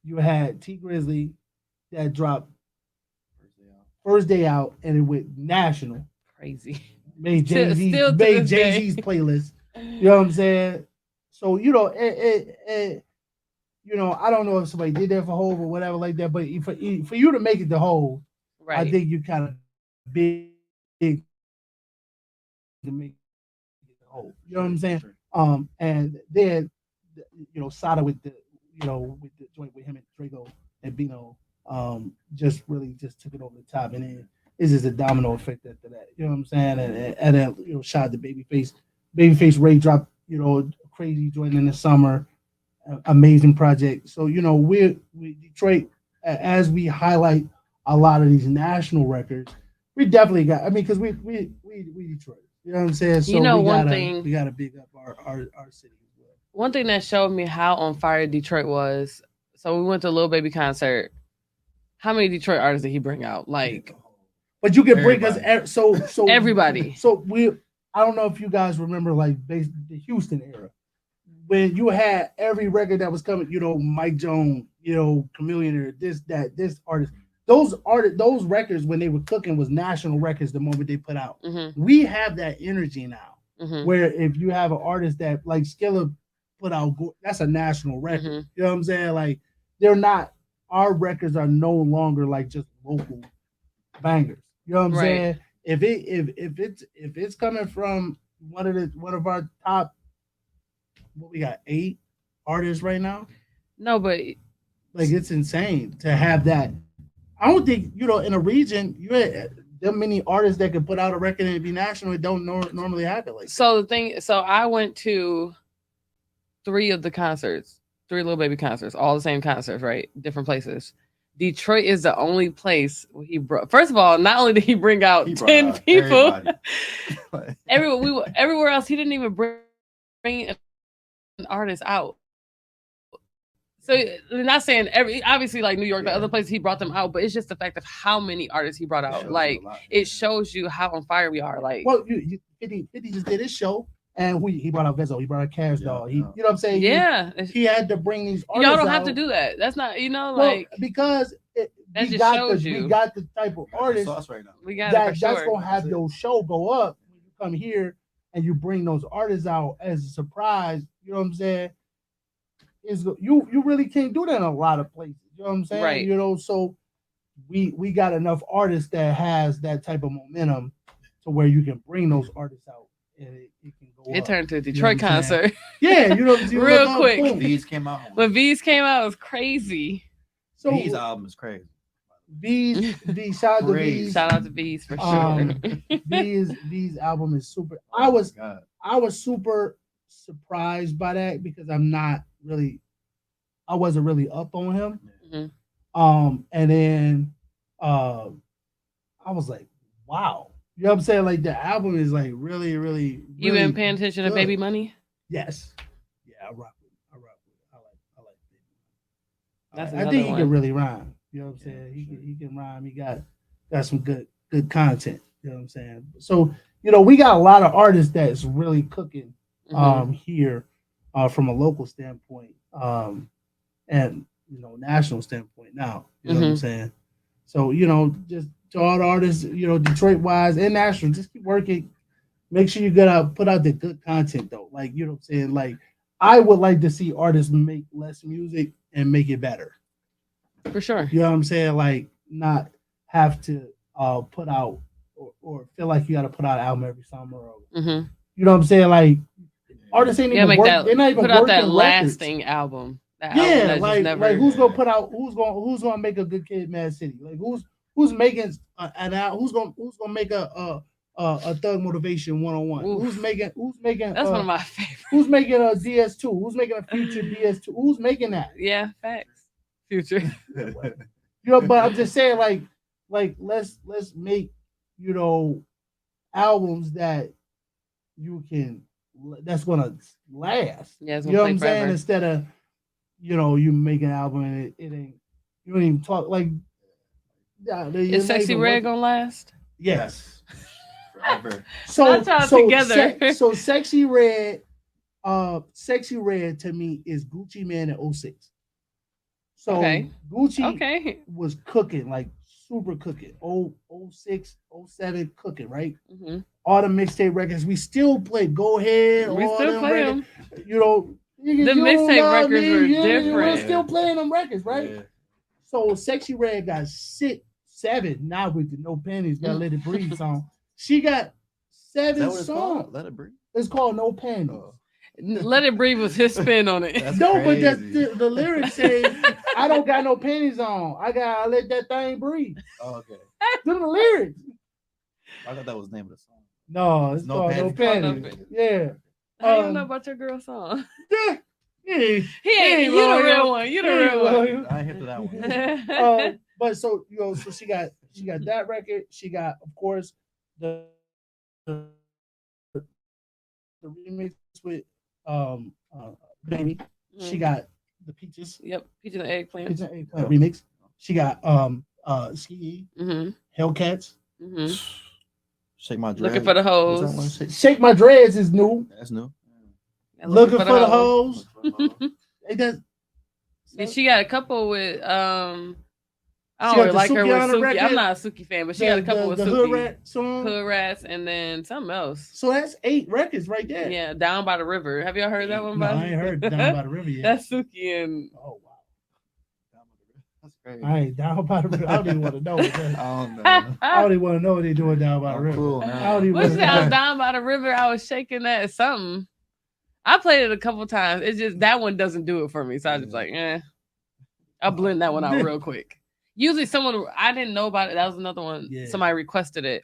Speaker 1: you had T Grizzly that dropped
Speaker 2: First day out.
Speaker 1: first day out and it went national.
Speaker 3: Crazy.
Speaker 1: Made Jay
Speaker 3: to,
Speaker 1: Z's
Speaker 3: still to
Speaker 1: made
Speaker 3: this
Speaker 1: Jay
Speaker 3: day.
Speaker 1: Z's playlist. You know what I'm saying? So I don't know if somebody did that for Hove or whatever like that, but for you to make it to Hove, I
Speaker 3: Right.
Speaker 1: think you kind of big to make it to Hove. You know what I'm saying? And then Sada with the joint with him and Draco and Bino, just really just took it over the top, and then it's just a domino effect after that. You know what I'm saying? And then shout out to Babyface Ray dropped crazy joint in the summer, amazing project. So we Detroit, as we highlight a lot of these national records, we definitely got. I mean, because we Detroit. You know what I'm saying?
Speaker 3: You
Speaker 1: So
Speaker 3: know,
Speaker 1: we
Speaker 3: one
Speaker 1: gotta
Speaker 3: thing,
Speaker 1: we gotta big up our city as well.
Speaker 3: one thing that showed me how on fire Detroit was. So we went to a Lil Baby concert. How many Detroit artists did he bring out? Like
Speaker 1: But you can bring us
Speaker 2: Everybody.
Speaker 3: everybody.
Speaker 1: so we. I don't know if you guys remember the Houston era when you had every record that was coming, Mike Jones, Chameleon, this artist, those records when they were cooking was national records the moment they put out.
Speaker 3: Hmm.
Speaker 1: We have that energy now,
Speaker 3: Hmm.
Speaker 1: where if you have an artist that like Skilla put out, that's a national record.
Speaker 3: Hmm.
Speaker 1: You know what I'm saying? Like they're not. Our records are no longer like just local bangers. You know what I'm
Speaker 3: Right.
Speaker 1: saying? If it's coming from one of our top, what we got, 8 artists right now.
Speaker 3: No, but
Speaker 1: Like it's insane to have that. I don't think in a region you had that many artists that could put out a record and it be national. It don't normally happen like that.
Speaker 3: so I went to three of the concerts, three Little Baby concerts, all the same concerts, right? Different places. Detroit is the only place where he brought. First of all, not only did he bring out
Speaker 2: He brought
Speaker 3: 10
Speaker 2: out
Speaker 3: people,
Speaker 2: everybody. Like,
Speaker 3: everywhere else he didn't even bring an artist out. So not saying obviously like New York, the other places he brought them out, but it's just the fact of how many artists he brought out.
Speaker 2: it
Speaker 3: Like
Speaker 2: shows you a
Speaker 3: it
Speaker 2: lot.
Speaker 3: shows you how on fire we are. Like
Speaker 1: Well, 50 just did his show, and he brought out Vezo, he brought out Cash
Speaker 2: Yeah,
Speaker 1: Doll. He,
Speaker 2: yeah.
Speaker 1: you know what I'm saying?
Speaker 3: yeah,
Speaker 1: He had to bring these
Speaker 3: y'all
Speaker 1: artists
Speaker 3: don't have to
Speaker 1: out.
Speaker 3: do that. That's not
Speaker 1: Well,
Speaker 3: like
Speaker 1: because
Speaker 3: that just shows
Speaker 1: we
Speaker 3: you
Speaker 1: got the type of
Speaker 2: Got the
Speaker 1: artists
Speaker 2: sauce right now.
Speaker 3: we got it for
Speaker 1: that's
Speaker 3: sure.
Speaker 1: gonna have
Speaker 2: That's it.
Speaker 1: your show go up when you come here and you bring those artists out as a surprise. You know what I'm saying? Is you really can't do that in a lot of places. You know what I'm saying?
Speaker 3: Right.
Speaker 1: So we got enough artists that has that type of momentum to where you can bring those artists out and it can go
Speaker 3: It
Speaker 1: up.
Speaker 3: turned to a
Speaker 1: You know what
Speaker 3: Detroit
Speaker 1: I'm saying?
Speaker 3: concert
Speaker 1: Yeah, you look
Speaker 3: real
Speaker 1: up,
Speaker 3: quick.
Speaker 1: boom.
Speaker 2: Bees came out.
Speaker 3: When V's came out, it was crazy.
Speaker 2: Bees
Speaker 1: So
Speaker 2: album is crazy.
Speaker 1: V shout out to
Speaker 2: Crazy.
Speaker 1: V's.
Speaker 3: Shout out to V's for sure.
Speaker 1: Um, V's album is super.
Speaker 2: Oh my god.
Speaker 1: I was super surprised by that because I wasn't really up on him.
Speaker 2: Yeah.
Speaker 3: Mhm.
Speaker 1: And then uh I was like, wow. You know what I'm saying? Like the album is like really, really,
Speaker 3: You been
Speaker 1: really
Speaker 3: paying attention to Baby
Speaker 1: good.
Speaker 3: Money?
Speaker 1: Yes. Yeah, I rock with I rock with I like
Speaker 3: That's
Speaker 1: I think
Speaker 3: another
Speaker 1: he can
Speaker 3: one.
Speaker 1: really rhyme. You know what I'm
Speaker 2: Yeah,
Speaker 1: saying?
Speaker 2: for sure.
Speaker 1: He can rhyme. He got some good content. You know what I'm saying? So, we got a lot of artists that's really cooking
Speaker 3: Hmm.
Speaker 1: here from a local standpoint. And national standpoint now. You know what I'm
Speaker 3: Hmm.
Speaker 1: saying? So just to all the artists, Detroit wise and national, just keep working. Make sure you gotta put out the good content though. Like what I'm saying. Like I would like to see artists make less music and make it better.
Speaker 3: For sure.
Speaker 1: You know what I'm saying? Like not have to put out or feel like you got to put out an album every summer. Or,
Speaker 3: Hmm.
Speaker 1: you know what I'm saying? like artists ain't
Speaker 3: You gotta
Speaker 1: even
Speaker 3: make
Speaker 1: work.
Speaker 3: that,
Speaker 1: They're not even
Speaker 3: put out that
Speaker 1: working records.
Speaker 3: lasting album. That album
Speaker 1: Yeah,
Speaker 3: that just
Speaker 1: like
Speaker 3: never.
Speaker 1: who's gonna
Speaker 2: Yeah.
Speaker 1: put out? Who's gonna make a good Kid, Mad City? Like who's making an out? Who's gonna make a Thug Motivation 101? Who's
Speaker 3: Oof.
Speaker 1: making who's making
Speaker 3: That's one of my favorite.
Speaker 1: who's making a DS2? Who's making a Future DS2? Who's making that?
Speaker 3: Yeah, facts. Future.
Speaker 1: But I'm just saying, like let's make you know albums that you can that's gonna last.
Speaker 3: Yeah, it's
Speaker 1: You
Speaker 3: gonna
Speaker 1: know what
Speaker 3: play
Speaker 1: I'm saying?
Speaker 3: forever.
Speaker 1: Instead of you make an album and it ain't you don't even talk like you're
Speaker 3: Is
Speaker 1: not
Speaker 3: Sexy
Speaker 1: even
Speaker 3: Red
Speaker 1: working.
Speaker 3: gonna last?
Speaker 1: Yes.
Speaker 2: Yes. Forever.
Speaker 3: Not y'all together.
Speaker 1: So Sexy Red to me is Gucci Man in '06. So
Speaker 3: Okay.
Speaker 1: Gucci
Speaker 3: Okay.
Speaker 1: was cooking, like super cooking. '06, '07 cooking, right?
Speaker 3: Hmm.
Speaker 1: All the mixtape records. We still play Go Ahead,
Speaker 3: We
Speaker 1: all
Speaker 3: still
Speaker 1: them
Speaker 3: play
Speaker 1: records.
Speaker 3: them.
Speaker 1: You know,
Speaker 3: The
Speaker 1: niggas, you don't
Speaker 3: mixtape
Speaker 1: love
Speaker 3: records
Speaker 1: me.
Speaker 3: were
Speaker 1: We're
Speaker 3: different.
Speaker 1: still
Speaker 2: Yeah.
Speaker 1: playing them records, right?
Speaker 2: Yeah.
Speaker 1: So Sexy Red got 6, 7. Now with the No Panties, got Let It Breathe song. She got
Speaker 2: Is that
Speaker 1: seven
Speaker 2: what it's
Speaker 1: songs.
Speaker 2: called? Let it breathe.
Speaker 1: It's called No Panties.
Speaker 2: Oh.
Speaker 3: Let It Breathe was his spin on it.
Speaker 2: That's
Speaker 1: No, but that's
Speaker 2: crazy.
Speaker 1: the lyrics say, I don't got no panties on. I let that thing breathe.
Speaker 2: Oh, okay.
Speaker 1: Them the lyrics.
Speaker 2: I thought that was the name of the song.
Speaker 1: No,
Speaker 2: It's
Speaker 1: it's
Speaker 2: no
Speaker 1: called No
Speaker 2: panties.
Speaker 3: Called No
Speaker 1: Panties.
Speaker 3: Panties.
Speaker 1: Yeah.
Speaker 3: How you know
Speaker 1: Um,
Speaker 3: about your girl song?
Speaker 1: yeah,
Speaker 3: He
Speaker 1: he
Speaker 3: ain't.
Speaker 1: ain't
Speaker 3: You the real
Speaker 1: loyal.
Speaker 3: one. You
Speaker 1: He
Speaker 3: the
Speaker 1: ain't
Speaker 3: real one.
Speaker 1: loyal.
Speaker 2: I ain't hip to that one.
Speaker 1: But so so she got that record. She got, of course, the remix with Baby. She
Speaker 3: Mm.
Speaker 1: got the Peaches
Speaker 3: Yep. Peaches and eggplant.
Speaker 1: Peaches and Eggplant
Speaker 2: Yep.
Speaker 1: remix. She got Ski
Speaker 3: Mm-hmm.
Speaker 1: Hellcats.
Speaker 3: Mm-hmm.
Speaker 2: Shake my
Speaker 3: Looking
Speaker 2: dread.
Speaker 3: for the
Speaker 2: What's that one?
Speaker 3: hoes.
Speaker 1: Shake My Dreads is new.
Speaker 2: That's new.
Speaker 3: And looking
Speaker 1: Looking
Speaker 3: for the
Speaker 1: for the
Speaker 3: hoes.
Speaker 1: hoes.
Speaker 2: Look for the hoes.
Speaker 1: It does.
Speaker 3: Yeah, she got a couple with I
Speaker 1: She
Speaker 3: don't
Speaker 1: got
Speaker 3: really
Speaker 1: the
Speaker 3: like her with
Speaker 1: Sukiana
Speaker 3: Suki. I'm
Speaker 1: record,
Speaker 3: not a Suki fan, but she got a couple with
Speaker 1: the Hood
Speaker 3: Suki.
Speaker 1: Rat song.
Speaker 3: Hood Rats and then something else.
Speaker 1: So that's 8 records right there.
Speaker 3: Yeah, Down by the River. Have y'all heard that one,
Speaker 1: No,
Speaker 3: by?
Speaker 1: I ain't heard Down by the River yet.
Speaker 3: That's Suki and
Speaker 1: Oh wow.
Speaker 2: That's crazy.
Speaker 1: I ain't down by the river. I don't even want to know what that.
Speaker 2: I don't know.
Speaker 1: I don't even want to know what they doing down by the
Speaker 2: I'm
Speaker 1: river.
Speaker 2: cool
Speaker 1: I
Speaker 2: now.
Speaker 1: don't even
Speaker 3: What's
Speaker 1: want to
Speaker 3: that? I was
Speaker 1: know.
Speaker 3: down by the river. I was shaking that something. I played it a couple times. It's just that one doesn't do it for me. So I just like, I'll blend that one out real quick. Usually someone I didn't know about it. That was another one.
Speaker 1: Yeah.
Speaker 3: Somebody requested it.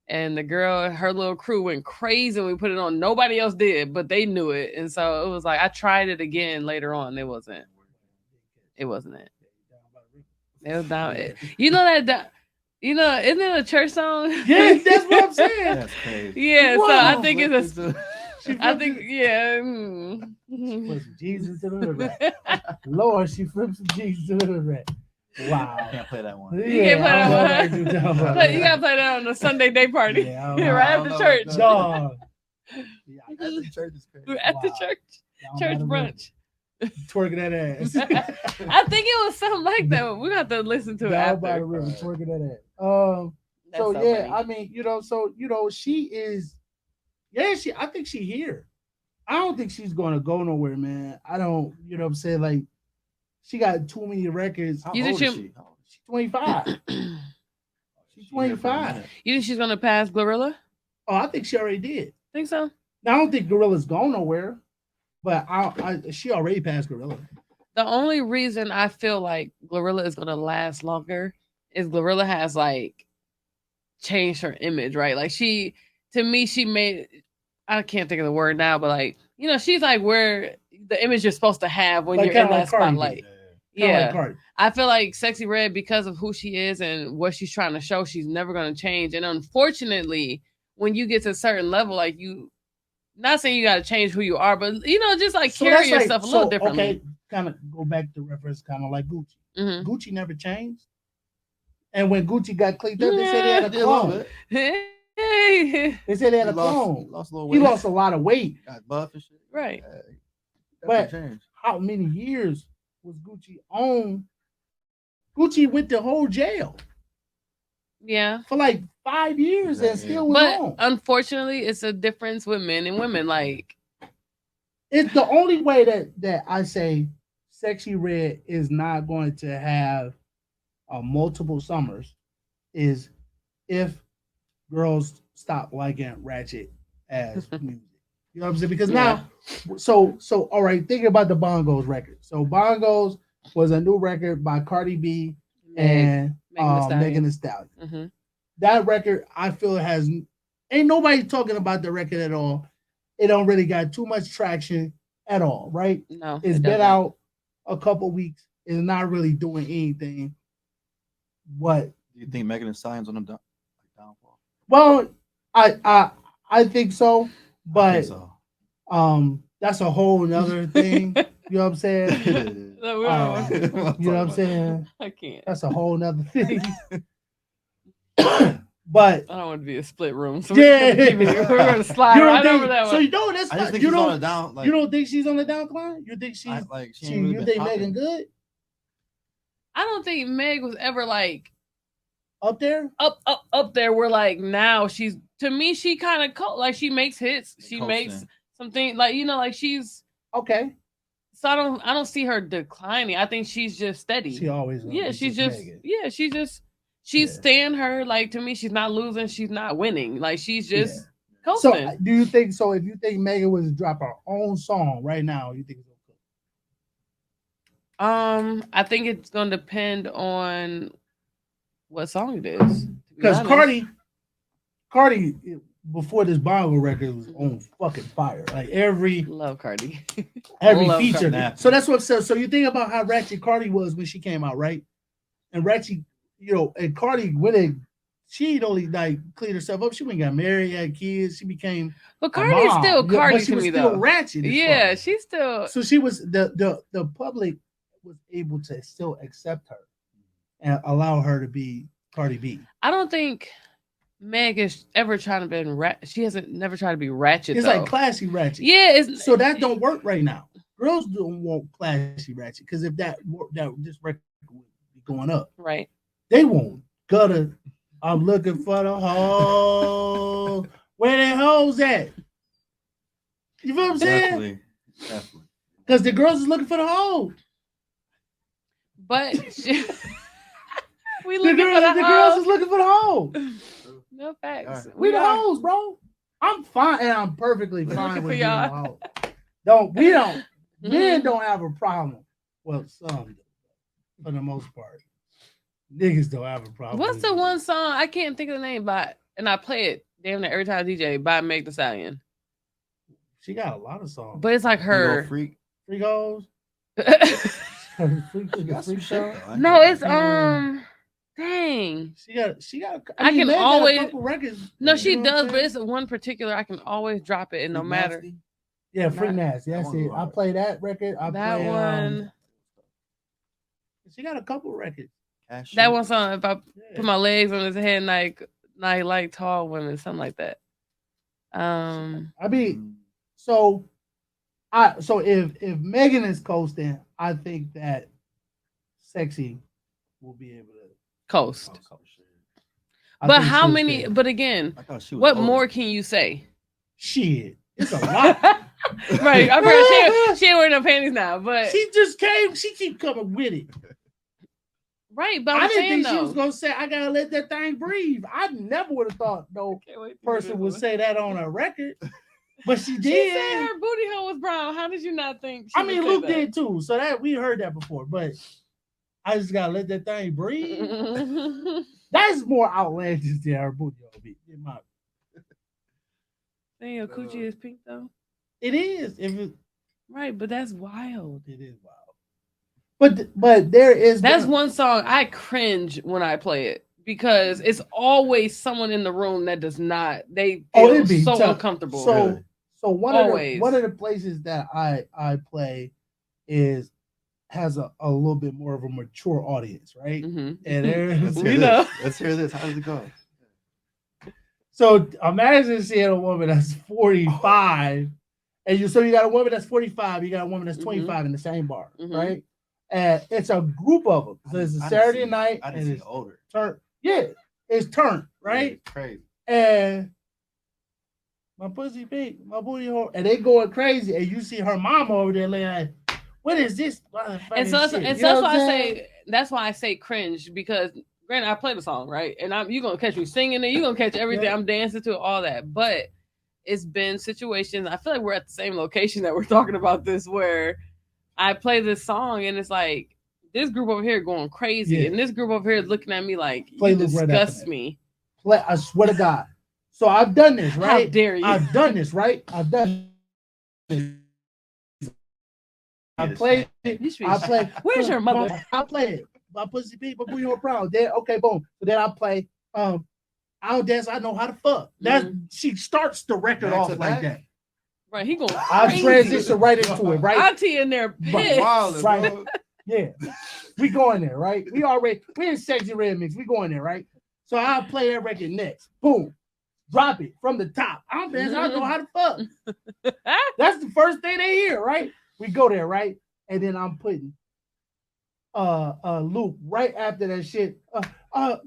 Speaker 3: And the girl, her little crew went crazy when we put it on. Nobody else did, but they knew it. And so it was like I tried it again later on. It wasn't. It wasn't it. It was down. You know that. You know, isn't it a church song?
Speaker 1: Yes, that's what I'm saying.
Speaker 2: That's crazy.
Speaker 3: Yeah, so
Speaker 1: Wow.
Speaker 3: I think it's a.
Speaker 1: She
Speaker 3: I
Speaker 1: flipped
Speaker 3: think
Speaker 1: it.
Speaker 3: yeah.
Speaker 1: She put some Jesus to the hood rat. Lord, she flipped some Jesus to the hood rat. Wow.
Speaker 2: I can't play that one.
Speaker 1: Yeah,
Speaker 3: You can't play
Speaker 1: I don't know
Speaker 3: that
Speaker 1: how
Speaker 3: one.
Speaker 1: to do down by the
Speaker 3: But you
Speaker 1: river.
Speaker 3: gotta play that on the Sunday day party.
Speaker 1: Yeah, I don't know.
Speaker 3: right
Speaker 2: I
Speaker 3: at
Speaker 2: don't
Speaker 3: the
Speaker 2: know
Speaker 3: church.
Speaker 2: about that.
Speaker 1: Dog. Yeah,
Speaker 2: At the church is crazy.
Speaker 3: At the
Speaker 1: Wow.
Speaker 3: church.
Speaker 1: down by
Speaker 3: Church
Speaker 1: the river.
Speaker 3: brunch.
Speaker 1: Twerking that ass.
Speaker 3: I think it was something like that. We got to listen to it
Speaker 1: Down by the
Speaker 3: after.
Speaker 1: river,
Speaker 2: Alright.
Speaker 1: twerking that ass.
Speaker 3: That's
Speaker 1: So
Speaker 3: so
Speaker 1: yeah,
Speaker 3: funny.
Speaker 1: I mean, she is. Yeah, I think she here. I don't think she's gonna go nowhere, man. I don't. You know what I'm saying? Like, she got too many records.
Speaker 2: How
Speaker 3: You think
Speaker 2: old is
Speaker 3: she-
Speaker 2: she? How old is she?
Speaker 1: She's 25. She's
Speaker 2: She here for a
Speaker 1: 25.
Speaker 2: minute.
Speaker 3: You think she's gonna pass Glorilla?
Speaker 1: Oh, I think she already did.
Speaker 3: Think so?
Speaker 1: Now, I don't think Gorilla's gone nowhere, but she already passed Gorilla.
Speaker 3: The only reason I feel like Glorilla is gonna last longer is Glorilla has like changed her image, right? Like to me, she made. I can't think of the word now, but like she's like where the image you're supposed to have when
Speaker 1: Like
Speaker 3: you're in
Speaker 1: kinda
Speaker 3: that
Speaker 1: like Cardi B.
Speaker 3: spotlight.
Speaker 1: Kind of like
Speaker 3: Yeah.
Speaker 1: Cardi.
Speaker 3: I feel like Sexy Red, because of who she is and what she's trying to show, she's never going to change. And unfortunately, when you get to a certain level, like you, not saying you got to change who you are, but just like
Speaker 1: So
Speaker 3: carry
Speaker 1: that's like
Speaker 3: yourself a little
Speaker 1: okay.
Speaker 3: differently.
Speaker 1: Kind of go back to reference, kind of like Gucci.
Speaker 3: Hmm.
Speaker 1: Gucci never changed, and when Gucci got cleaned up, they said they
Speaker 3: Yeah.
Speaker 1: had a
Speaker 2: Did a little
Speaker 1: clone.
Speaker 2: bit.
Speaker 3: Hey.
Speaker 1: They said they had
Speaker 2: He
Speaker 1: a
Speaker 2: lost.
Speaker 1: clone.
Speaker 2: He lost a little
Speaker 1: He
Speaker 2: weight.
Speaker 1: lost a lot of weight,
Speaker 2: Got buff and shit.
Speaker 3: Right.
Speaker 2: Yeah,
Speaker 1: but
Speaker 2: definitely changed.
Speaker 1: how many years was Gucci on? Gucci went to whole jail
Speaker 3: Yeah.
Speaker 1: for like 5 years and
Speaker 2: Exactly. Yeah.
Speaker 1: still was
Speaker 3: But
Speaker 1: on.
Speaker 3: unfortunately, it's a difference with men and women. Like,
Speaker 1: It's the only way that I say Sexy Red is not going to have multiple summers is if girls stop liking ratchet as music. You know what I'm saying? Because
Speaker 3: yeah.
Speaker 1: now, so all right, think about the Bongos record. So Bongos was a new record by Cardi B
Speaker 3: Meg,
Speaker 1: and
Speaker 3: Megan Thee
Speaker 1: Megan
Speaker 3: Stallion.
Speaker 1: Thee Stallion.
Speaker 3: Hmm.
Speaker 1: That record, I feel, has ain't nobody talking about the record at all. It don't really got too much traction at all, right?
Speaker 3: No,
Speaker 1: It's
Speaker 3: it
Speaker 1: been
Speaker 3: doesn't.
Speaker 1: out a couple weeks. It's not really doing anything. What?
Speaker 2: Do you think Megan Thee Stallion's on the downfall?
Speaker 1: Well, I I I think so,
Speaker 2: I think
Speaker 1: but
Speaker 2: so.
Speaker 1: that's a whole nother thing. You know what I'm saying?
Speaker 2: It is.
Speaker 3: No, we don't
Speaker 1: Uh,
Speaker 3: want
Speaker 2: I'm
Speaker 3: to.
Speaker 1: you know what I'm
Speaker 2: talking about
Speaker 1: saying?
Speaker 3: I can't.
Speaker 1: That's a whole nother thing. But
Speaker 3: I don't want to be a split room, so
Speaker 1: yeah,
Speaker 3: we're gonna slide
Speaker 1: you don't
Speaker 3: right over
Speaker 1: think
Speaker 3: that
Speaker 1: so?
Speaker 3: one.
Speaker 1: You know that's
Speaker 2: I just
Speaker 1: fine.
Speaker 2: think
Speaker 1: You
Speaker 2: she's on
Speaker 1: don't
Speaker 2: the down. Like,
Speaker 1: you don't think she's on the downcline? You think
Speaker 2: I
Speaker 1: she's
Speaker 2: like she
Speaker 1: she?
Speaker 2: ain't really
Speaker 1: You
Speaker 2: been
Speaker 1: think
Speaker 2: popping.
Speaker 1: Megan good
Speaker 3: I don't think Meg was ever like
Speaker 1: up there?
Speaker 3: up there. Where like now she's to me she kind of like she makes hits.
Speaker 2: They
Speaker 3: She makes
Speaker 2: coasting.
Speaker 3: something like like she's
Speaker 1: Okay,
Speaker 3: so I don't see her declining. I think she's just
Speaker 1: she
Speaker 3: steady.
Speaker 1: always gonna
Speaker 3: Yeah,
Speaker 1: be
Speaker 3: she's
Speaker 1: just
Speaker 3: just
Speaker 1: Megan.
Speaker 3: she's
Speaker 1: Yeah,
Speaker 3: staying her. Like to me, she's not losing. She's not winning. Like she's
Speaker 1: yeah.
Speaker 3: just
Speaker 1: So
Speaker 3: coasting.
Speaker 1: do you think so? If you think Megan was to drop her own song right now, you think it's okay?
Speaker 3: I think it's gonna depend on what song it is. To be
Speaker 1: Because
Speaker 3: honest,
Speaker 1: Cardi, before this Bongo record was on fucking fire. Like
Speaker 3: love Cardi.
Speaker 1: every
Speaker 3: Love
Speaker 1: feature.
Speaker 3: Cardi.
Speaker 1: So that's what I'm saying. So you think about how ratchet Cardi was when she came out, right? And ratchet, and Cardi when she'd only like cleaned herself up. She went and got married, had kids. She became
Speaker 3: But
Speaker 1: a
Speaker 3: Cardi is still
Speaker 1: mom,
Speaker 3: Cardi
Speaker 1: but she
Speaker 3: to
Speaker 1: was
Speaker 3: me
Speaker 1: still
Speaker 3: though.
Speaker 1: ratchet as
Speaker 3: Yeah,
Speaker 1: fuck.
Speaker 3: she's still.
Speaker 1: So she was the public was able to still accept her and allow her to be Cardi B.
Speaker 3: I don't think Meg is ever trying to be She hasn't never tried to be ratchet
Speaker 1: It's like
Speaker 3: though.
Speaker 1: classy ratchet.
Speaker 3: Yeah, it's
Speaker 1: So that don't work right now. Girls don't want classy ratchet because if that this record would be going up,
Speaker 3: right.
Speaker 1: they want gutter. I'm looking for the hole. Where the hoes at? You feel what I'm saying?
Speaker 2: Definitely, definitely.
Speaker 1: Because the girls is looking for the hole.
Speaker 3: But we
Speaker 1: The
Speaker 3: looking for
Speaker 1: girls,
Speaker 3: the
Speaker 1: the girls
Speaker 3: hoes.
Speaker 1: is looking for the hole.
Speaker 3: No facts.
Speaker 2: Alright.
Speaker 1: We the
Speaker 3: are
Speaker 1: hoes, bro. I'm fine, and I'm perfectly
Speaker 3: we
Speaker 1: fine
Speaker 3: looking for
Speaker 1: with being a
Speaker 3: y'all.
Speaker 1: hoe. We don't. Men
Speaker 3: Mhm.
Speaker 1: don't have a problem. Well, some do, for the most part. Niggas don't have a problem.
Speaker 3: What's
Speaker 1: with
Speaker 3: the
Speaker 1: it.
Speaker 3: one song I can't think of the name by, and I play it damn near every time I DJ by Meg Thee Stallion.
Speaker 1: She got a lot of songs.
Speaker 3: But it's like
Speaker 2: You go
Speaker 3: her.
Speaker 2: freak.
Speaker 1: Free goals. Freak,
Speaker 2: She got some
Speaker 1: freak
Speaker 2: shit
Speaker 1: show.
Speaker 2: though. I ain't
Speaker 3: No,
Speaker 2: gonna
Speaker 3: it's
Speaker 2: lie.
Speaker 3: dang.
Speaker 1: She got. I
Speaker 3: I
Speaker 1: mean,
Speaker 3: can
Speaker 1: Meg got a
Speaker 3: always
Speaker 1: couple records.
Speaker 3: no,
Speaker 1: You
Speaker 3: she
Speaker 1: know what I'm
Speaker 3: does, but
Speaker 1: saying?
Speaker 3: it's one particular I can always drop it and no
Speaker 2: Freak
Speaker 3: matter
Speaker 2: nasty.
Speaker 1: Yeah, Freak
Speaker 3: not
Speaker 1: Nasty.
Speaker 2: That
Speaker 1: That's
Speaker 2: one's
Speaker 1: it. I
Speaker 2: hard.
Speaker 1: play that record. I
Speaker 3: that
Speaker 1: play.
Speaker 3: one.
Speaker 1: She got a couple records.
Speaker 2: Cash
Speaker 3: That
Speaker 2: shit.
Speaker 3: one song. If I
Speaker 1: Yeah.
Speaker 3: put my legs on his head, like tall women, something like that.
Speaker 1: I mean,
Speaker 2: Mm.
Speaker 1: so if Megan is coasting, I think that Sexy will be able to.
Speaker 3: Coast.
Speaker 2: Oh, shit.
Speaker 1: I
Speaker 3: But
Speaker 1: think
Speaker 3: how
Speaker 1: she'll
Speaker 3: many?
Speaker 1: stay.
Speaker 3: But again,
Speaker 2: I thought she was
Speaker 3: what
Speaker 2: older.
Speaker 3: more can you say?
Speaker 1: Shit, it's a
Speaker 3: Right,
Speaker 1: lot.
Speaker 3: I forgot she ain't wearing no panties now, but
Speaker 1: She just came. She keep coming with it.
Speaker 3: right. But
Speaker 1: I
Speaker 3: I'm
Speaker 1: didn't
Speaker 3: saying
Speaker 1: think she was
Speaker 3: though,
Speaker 1: gonna say, "I gotta let that thing breathe." I never would have thought no
Speaker 3: can't wait to
Speaker 1: person would say that on a record, but she
Speaker 3: She
Speaker 1: did.
Speaker 3: said her booty hole was brown. How did you not think?
Speaker 1: I mean, Luke did too, so that we heard that before. But I just gotta let that thing breathe.
Speaker 3: did.
Speaker 1: That's more outlandish than her booty hole be.
Speaker 3: Dang, your coochie is pink though.
Speaker 1: It is. If
Speaker 3: Right, but that's wild.
Speaker 1: it is wild. but there is
Speaker 3: That's one song I cringe when I play it because it's always someone in the room that does not. They
Speaker 1: oh
Speaker 3: feel
Speaker 1: it'd be
Speaker 3: so
Speaker 1: tough.
Speaker 3: uncomfortable.
Speaker 1: So
Speaker 2: Really?
Speaker 1: so one
Speaker 3: Always.
Speaker 1: of the places that I play is has a little bit more of a mature audience, right? And
Speaker 3: Mm-hmm.
Speaker 1: there's
Speaker 2: Let's hear
Speaker 3: We know.
Speaker 2: this. Let's hear this. How does it go?
Speaker 1: so imagine seeing a woman that's 45, and you got a woman that's 45, you got a woman that's
Speaker 3: Mm-hmm.
Speaker 1: 25 in the same bar,
Speaker 3: Mm-hmm.
Speaker 1: right? And it's a group of them. So it's a Saturday night,
Speaker 2: I didn't
Speaker 1: and
Speaker 2: see
Speaker 1: it's
Speaker 2: older.
Speaker 1: turn. Yeah, it's turn,
Speaker 2: Yeah,
Speaker 1: right?
Speaker 2: crazy.
Speaker 1: And my pussy big, my booty hole, and they going crazy, and you see her mama over there like, what is this
Speaker 3: And
Speaker 1: motherfucking
Speaker 3: so,
Speaker 1: shit?
Speaker 3: and
Speaker 1: You
Speaker 3: so
Speaker 1: know
Speaker 3: that's
Speaker 1: what
Speaker 3: why
Speaker 1: I'm
Speaker 3: I
Speaker 1: saying?
Speaker 3: say cringe because granted I play the song right, and you gonna catch me singing it, you gonna catch everything.
Speaker 1: Yeah.
Speaker 3: I'm dancing to it, all that, but it's been situations. I feel like we're at the same location that we're talking about this, where I play this song and it's like this group over here going crazy,
Speaker 1: Yeah.
Speaker 3: and this group over here looking at me like
Speaker 1: Play
Speaker 3: you
Speaker 1: Luke right after
Speaker 3: disgust
Speaker 1: that.
Speaker 3: me.
Speaker 1: Play, I swear to God. So I've done this,
Speaker 3: How
Speaker 1: right?
Speaker 3: dare you?
Speaker 1: I've done this, right? I've done this. I
Speaker 2: Get
Speaker 1: play
Speaker 2: ashamed.
Speaker 1: it.
Speaker 3: You should
Speaker 1: I
Speaker 3: be.
Speaker 1: play.
Speaker 3: Where's your mother?
Speaker 1: I play it. My pussy beat, my booty hole proud. Then okay, boom. So then I play. I don't dance. I know how to fuck. That's she starts the record
Speaker 2: Back to
Speaker 1: off like
Speaker 2: back?
Speaker 1: that.
Speaker 3: Right, he going
Speaker 1: I
Speaker 3: crazy.
Speaker 1: transition right into it, right?
Speaker 3: Auntie in there
Speaker 2: You
Speaker 3: pissed.
Speaker 2: wildin',
Speaker 1: Right.
Speaker 2: bro.
Speaker 1: Yeah, we going there, right? We in sexy red mix. We going there, right? So I'll play that record next. Boom, drop it from the top. I don't dance. I know how to fuck. That's the first thing they hear, right? We go there, right? And then I'm putting Luke right after that shit.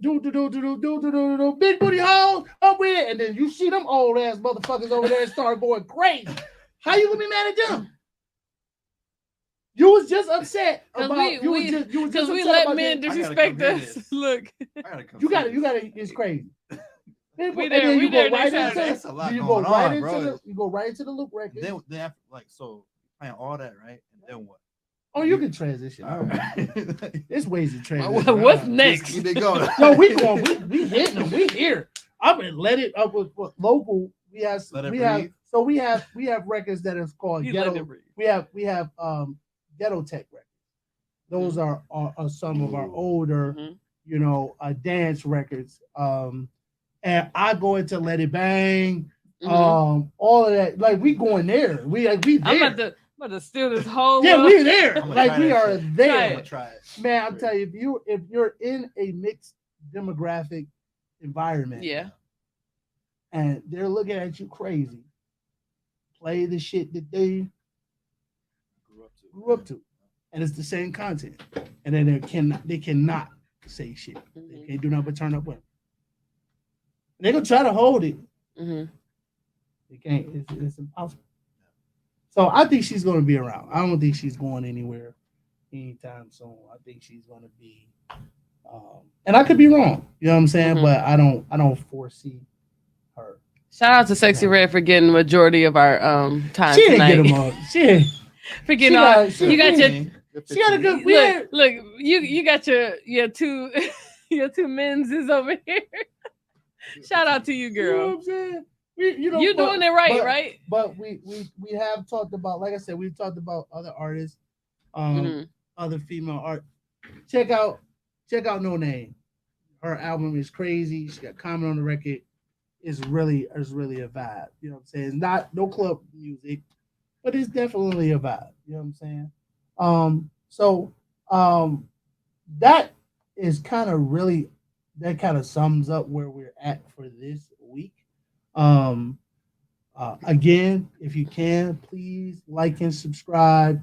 Speaker 1: Do big booty hoes up with it, and then you see them old ass motherfuckers over there start going crazy. How you gonna be mad at them? You was just upset about you was just
Speaker 3: because we
Speaker 1: upset
Speaker 3: let
Speaker 1: about
Speaker 3: men
Speaker 1: this.
Speaker 3: disrespect
Speaker 2: come hear
Speaker 3: us.
Speaker 2: this.
Speaker 3: Look,
Speaker 2: I gotta come
Speaker 1: You
Speaker 2: see
Speaker 1: got
Speaker 2: this.
Speaker 1: it's crazy. And
Speaker 3: We
Speaker 1: then
Speaker 3: we
Speaker 1: you go
Speaker 3: there
Speaker 1: right
Speaker 3: next
Speaker 1: into
Speaker 3: Saturday.
Speaker 2: That's a lot
Speaker 1: you
Speaker 2: going
Speaker 1: go right
Speaker 2: on,
Speaker 1: into
Speaker 2: bro.
Speaker 1: you go right into the Luke record.
Speaker 2: Then after, like, so playing all that, right? And then what?
Speaker 1: Oh, you can transition.
Speaker 2: All right.
Speaker 1: There's ways to transition.
Speaker 3: What's
Speaker 2: Just
Speaker 3: next?
Speaker 2: keep it going.
Speaker 1: No, we going. We hitting them. We here. I've been let it up with local. We have.
Speaker 2: Let it
Speaker 1: We have.
Speaker 2: breathe.
Speaker 1: So we have records that is called
Speaker 3: He letting
Speaker 1: ghetto.
Speaker 3: it breathe.
Speaker 1: We have ghetto tech records. Those are some of our older,
Speaker 3: Mhm.
Speaker 1: dance records. And I go into Let It Bang.
Speaker 3: Mhm.
Speaker 1: All of that. Like we going there. We
Speaker 3: I'm
Speaker 1: there.
Speaker 3: about to steal this whole.
Speaker 1: Yeah, we there.
Speaker 2: I'ma
Speaker 1: Like
Speaker 2: try
Speaker 1: we
Speaker 2: that
Speaker 1: are
Speaker 2: shit.
Speaker 3: Try
Speaker 1: there.
Speaker 2: I'm
Speaker 3: it.
Speaker 2: gonna try it.
Speaker 1: Man, I'm telling you, if you're in a mixed demographic environment,
Speaker 3: Yeah.
Speaker 1: and they're looking at you crazy, play the shit that they grew up to, and it's the same content, and then they cannot say shit. They
Speaker 3: Mhm.
Speaker 1: can't do nothing but turn up with them. They're gonna try to hold it.
Speaker 3: Mhm.
Speaker 1: They can't. It's impossible. So I think she's gonna be around. I don't think she's going anywhere anytime soon. I think she's gonna be. And I could be wrong, you know what I'm saying,
Speaker 3: Mhm.
Speaker 1: but I don't foresee her.
Speaker 3: Shout out to Sexy Red for getting the majority of our time
Speaker 1: She didn't get
Speaker 3: tonight.
Speaker 1: him up. She
Speaker 3: For
Speaker 1: she
Speaker 3: getting all
Speaker 1: got
Speaker 3: you got your
Speaker 1: she got a good. We
Speaker 3: look
Speaker 1: had,
Speaker 3: look you got your two your two men's is over here. Shout out to you,
Speaker 1: you know what
Speaker 3: girl.
Speaker 1: I'm saying. We,
Speaker 3: You doing it right, right?
Speaker 1: But we have talked about, like I said, we've talked about other artists,
Speaker 3: Mhm.
Speaker 1: other female art. Check out No Name. Her album is crazy. She got comment on the record. Is really a vibe. You know what I'm saying? It's not no club music, but it's definitely a vibe. You know what I'm saying? So that is kind of really that kind of sums up where we're at for this week. Um, again, if you can, please like and subscribe.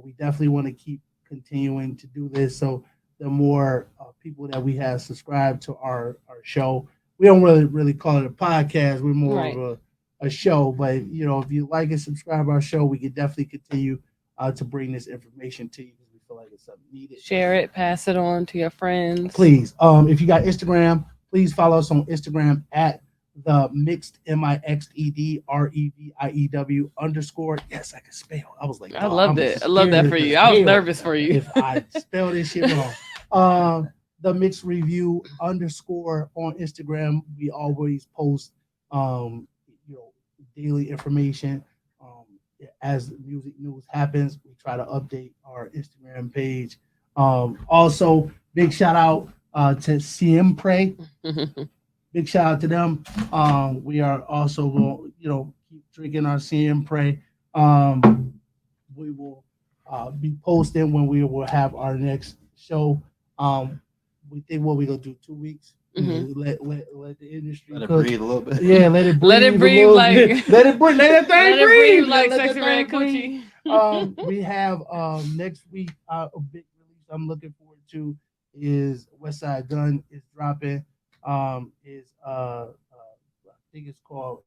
Speaker 1: We definitely want to keep continuing to do this. So the more people that we have subscribed to our show, we don't really call it a podcast. We're more
Speaker 3: Right.
Speaker 1: of a show. But if you like and subscribe our show, we can definitely continue to bring this information to you because we feel like it's something needed.
Speaker 3: Share it, pass it on to your friends.
Speaker 1: Please, if you got Instagram, please follow us on Instagram at the mixed MIXED REVIEW _. Yes, I can spell. I was like,
Speaker 3: I
Speaker 1: oh,
Speaker 3: loved
Speaker 1: I'm
Speaker 3: it. I love that
Speaker 1: scared
Speaker 3: for
Speaker 1: as
Speaker 3: you. I was
Speaker 1: hell
Speaker 3: nervous for you.
Speaker 1: if I spell this shit wrong. The mixed review _ on Instagram. We always post, daily information. as music news happens, we try to update our Instagram page. Also, big shout out to Siempre. Big shout out to them. We are also going, keep drinking our Siempre. We will be posting when we will have our next show. Um, we think what we gonna do 2 weeks.
Speaker 3: Mhm.
Speaker 1: Let the industry
Speaker 2: Let it
Speaker 1: cook.
Speaker 2: breathe a little bit.
Speaker 1: Yeah, let it breathe.
Speaker 3: Let it
Speaker 1: a
Speaker 3: breathe
Speaker 1: little
Speaker 3: like
Speaker 1: bit. Let it breathe. Let that thing
Speaker 3: let it
Speaker 1: breathe.
Speaker 3: breathe like
Speaker 1: Let that
Speaker 3: sexy red
Speaker 1: thing breathe.
Speaker 3: coochie.
Speaker 1: We have next week a big release I'm looking forward to is West Side Gun is dropping. Is I think it's called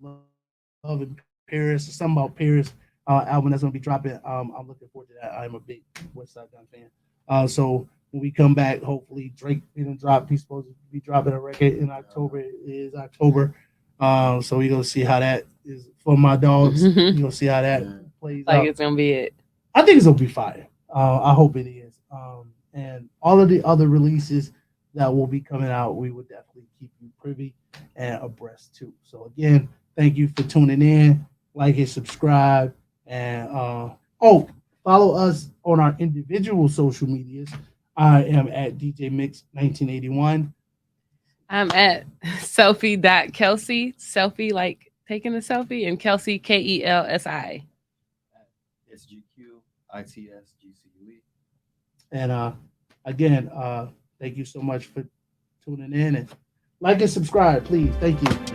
Speaker 1: Love in Paris or something about Paris album that's gonna be dropping. I'm looking forward to that. I'm a big West Side Gun fan. So when we come back, hopefully Drake didn't drop. He's supposed to be dropping a record in October. It is October. So we're gonna see how that is for my dogs. We're gonna see how that
Speaker 2: Yeah.
Speaker 1: plays
Speaker 3: Like
Speaker 1: out.
Speaker 3: it's gonna be it.
Speaker 1: I think it's gonna be fire. I hope it is. And all of the other releases that will be coming out, we will definitely keep you privy and abreast too. So again, thank you for tuning in. Like and subscribe, and follow us on our individual social medias. I am at DJ Mix 1981,
Speaker 3: I'm at selfie.kelsey. Selfie like taking a selfie and Kelsey Kelsi.
Speaker 2: It's GQITSGCUE.
Speaker 1: and again, thank you so much for tuning in and like and subscribe, please. Thank you.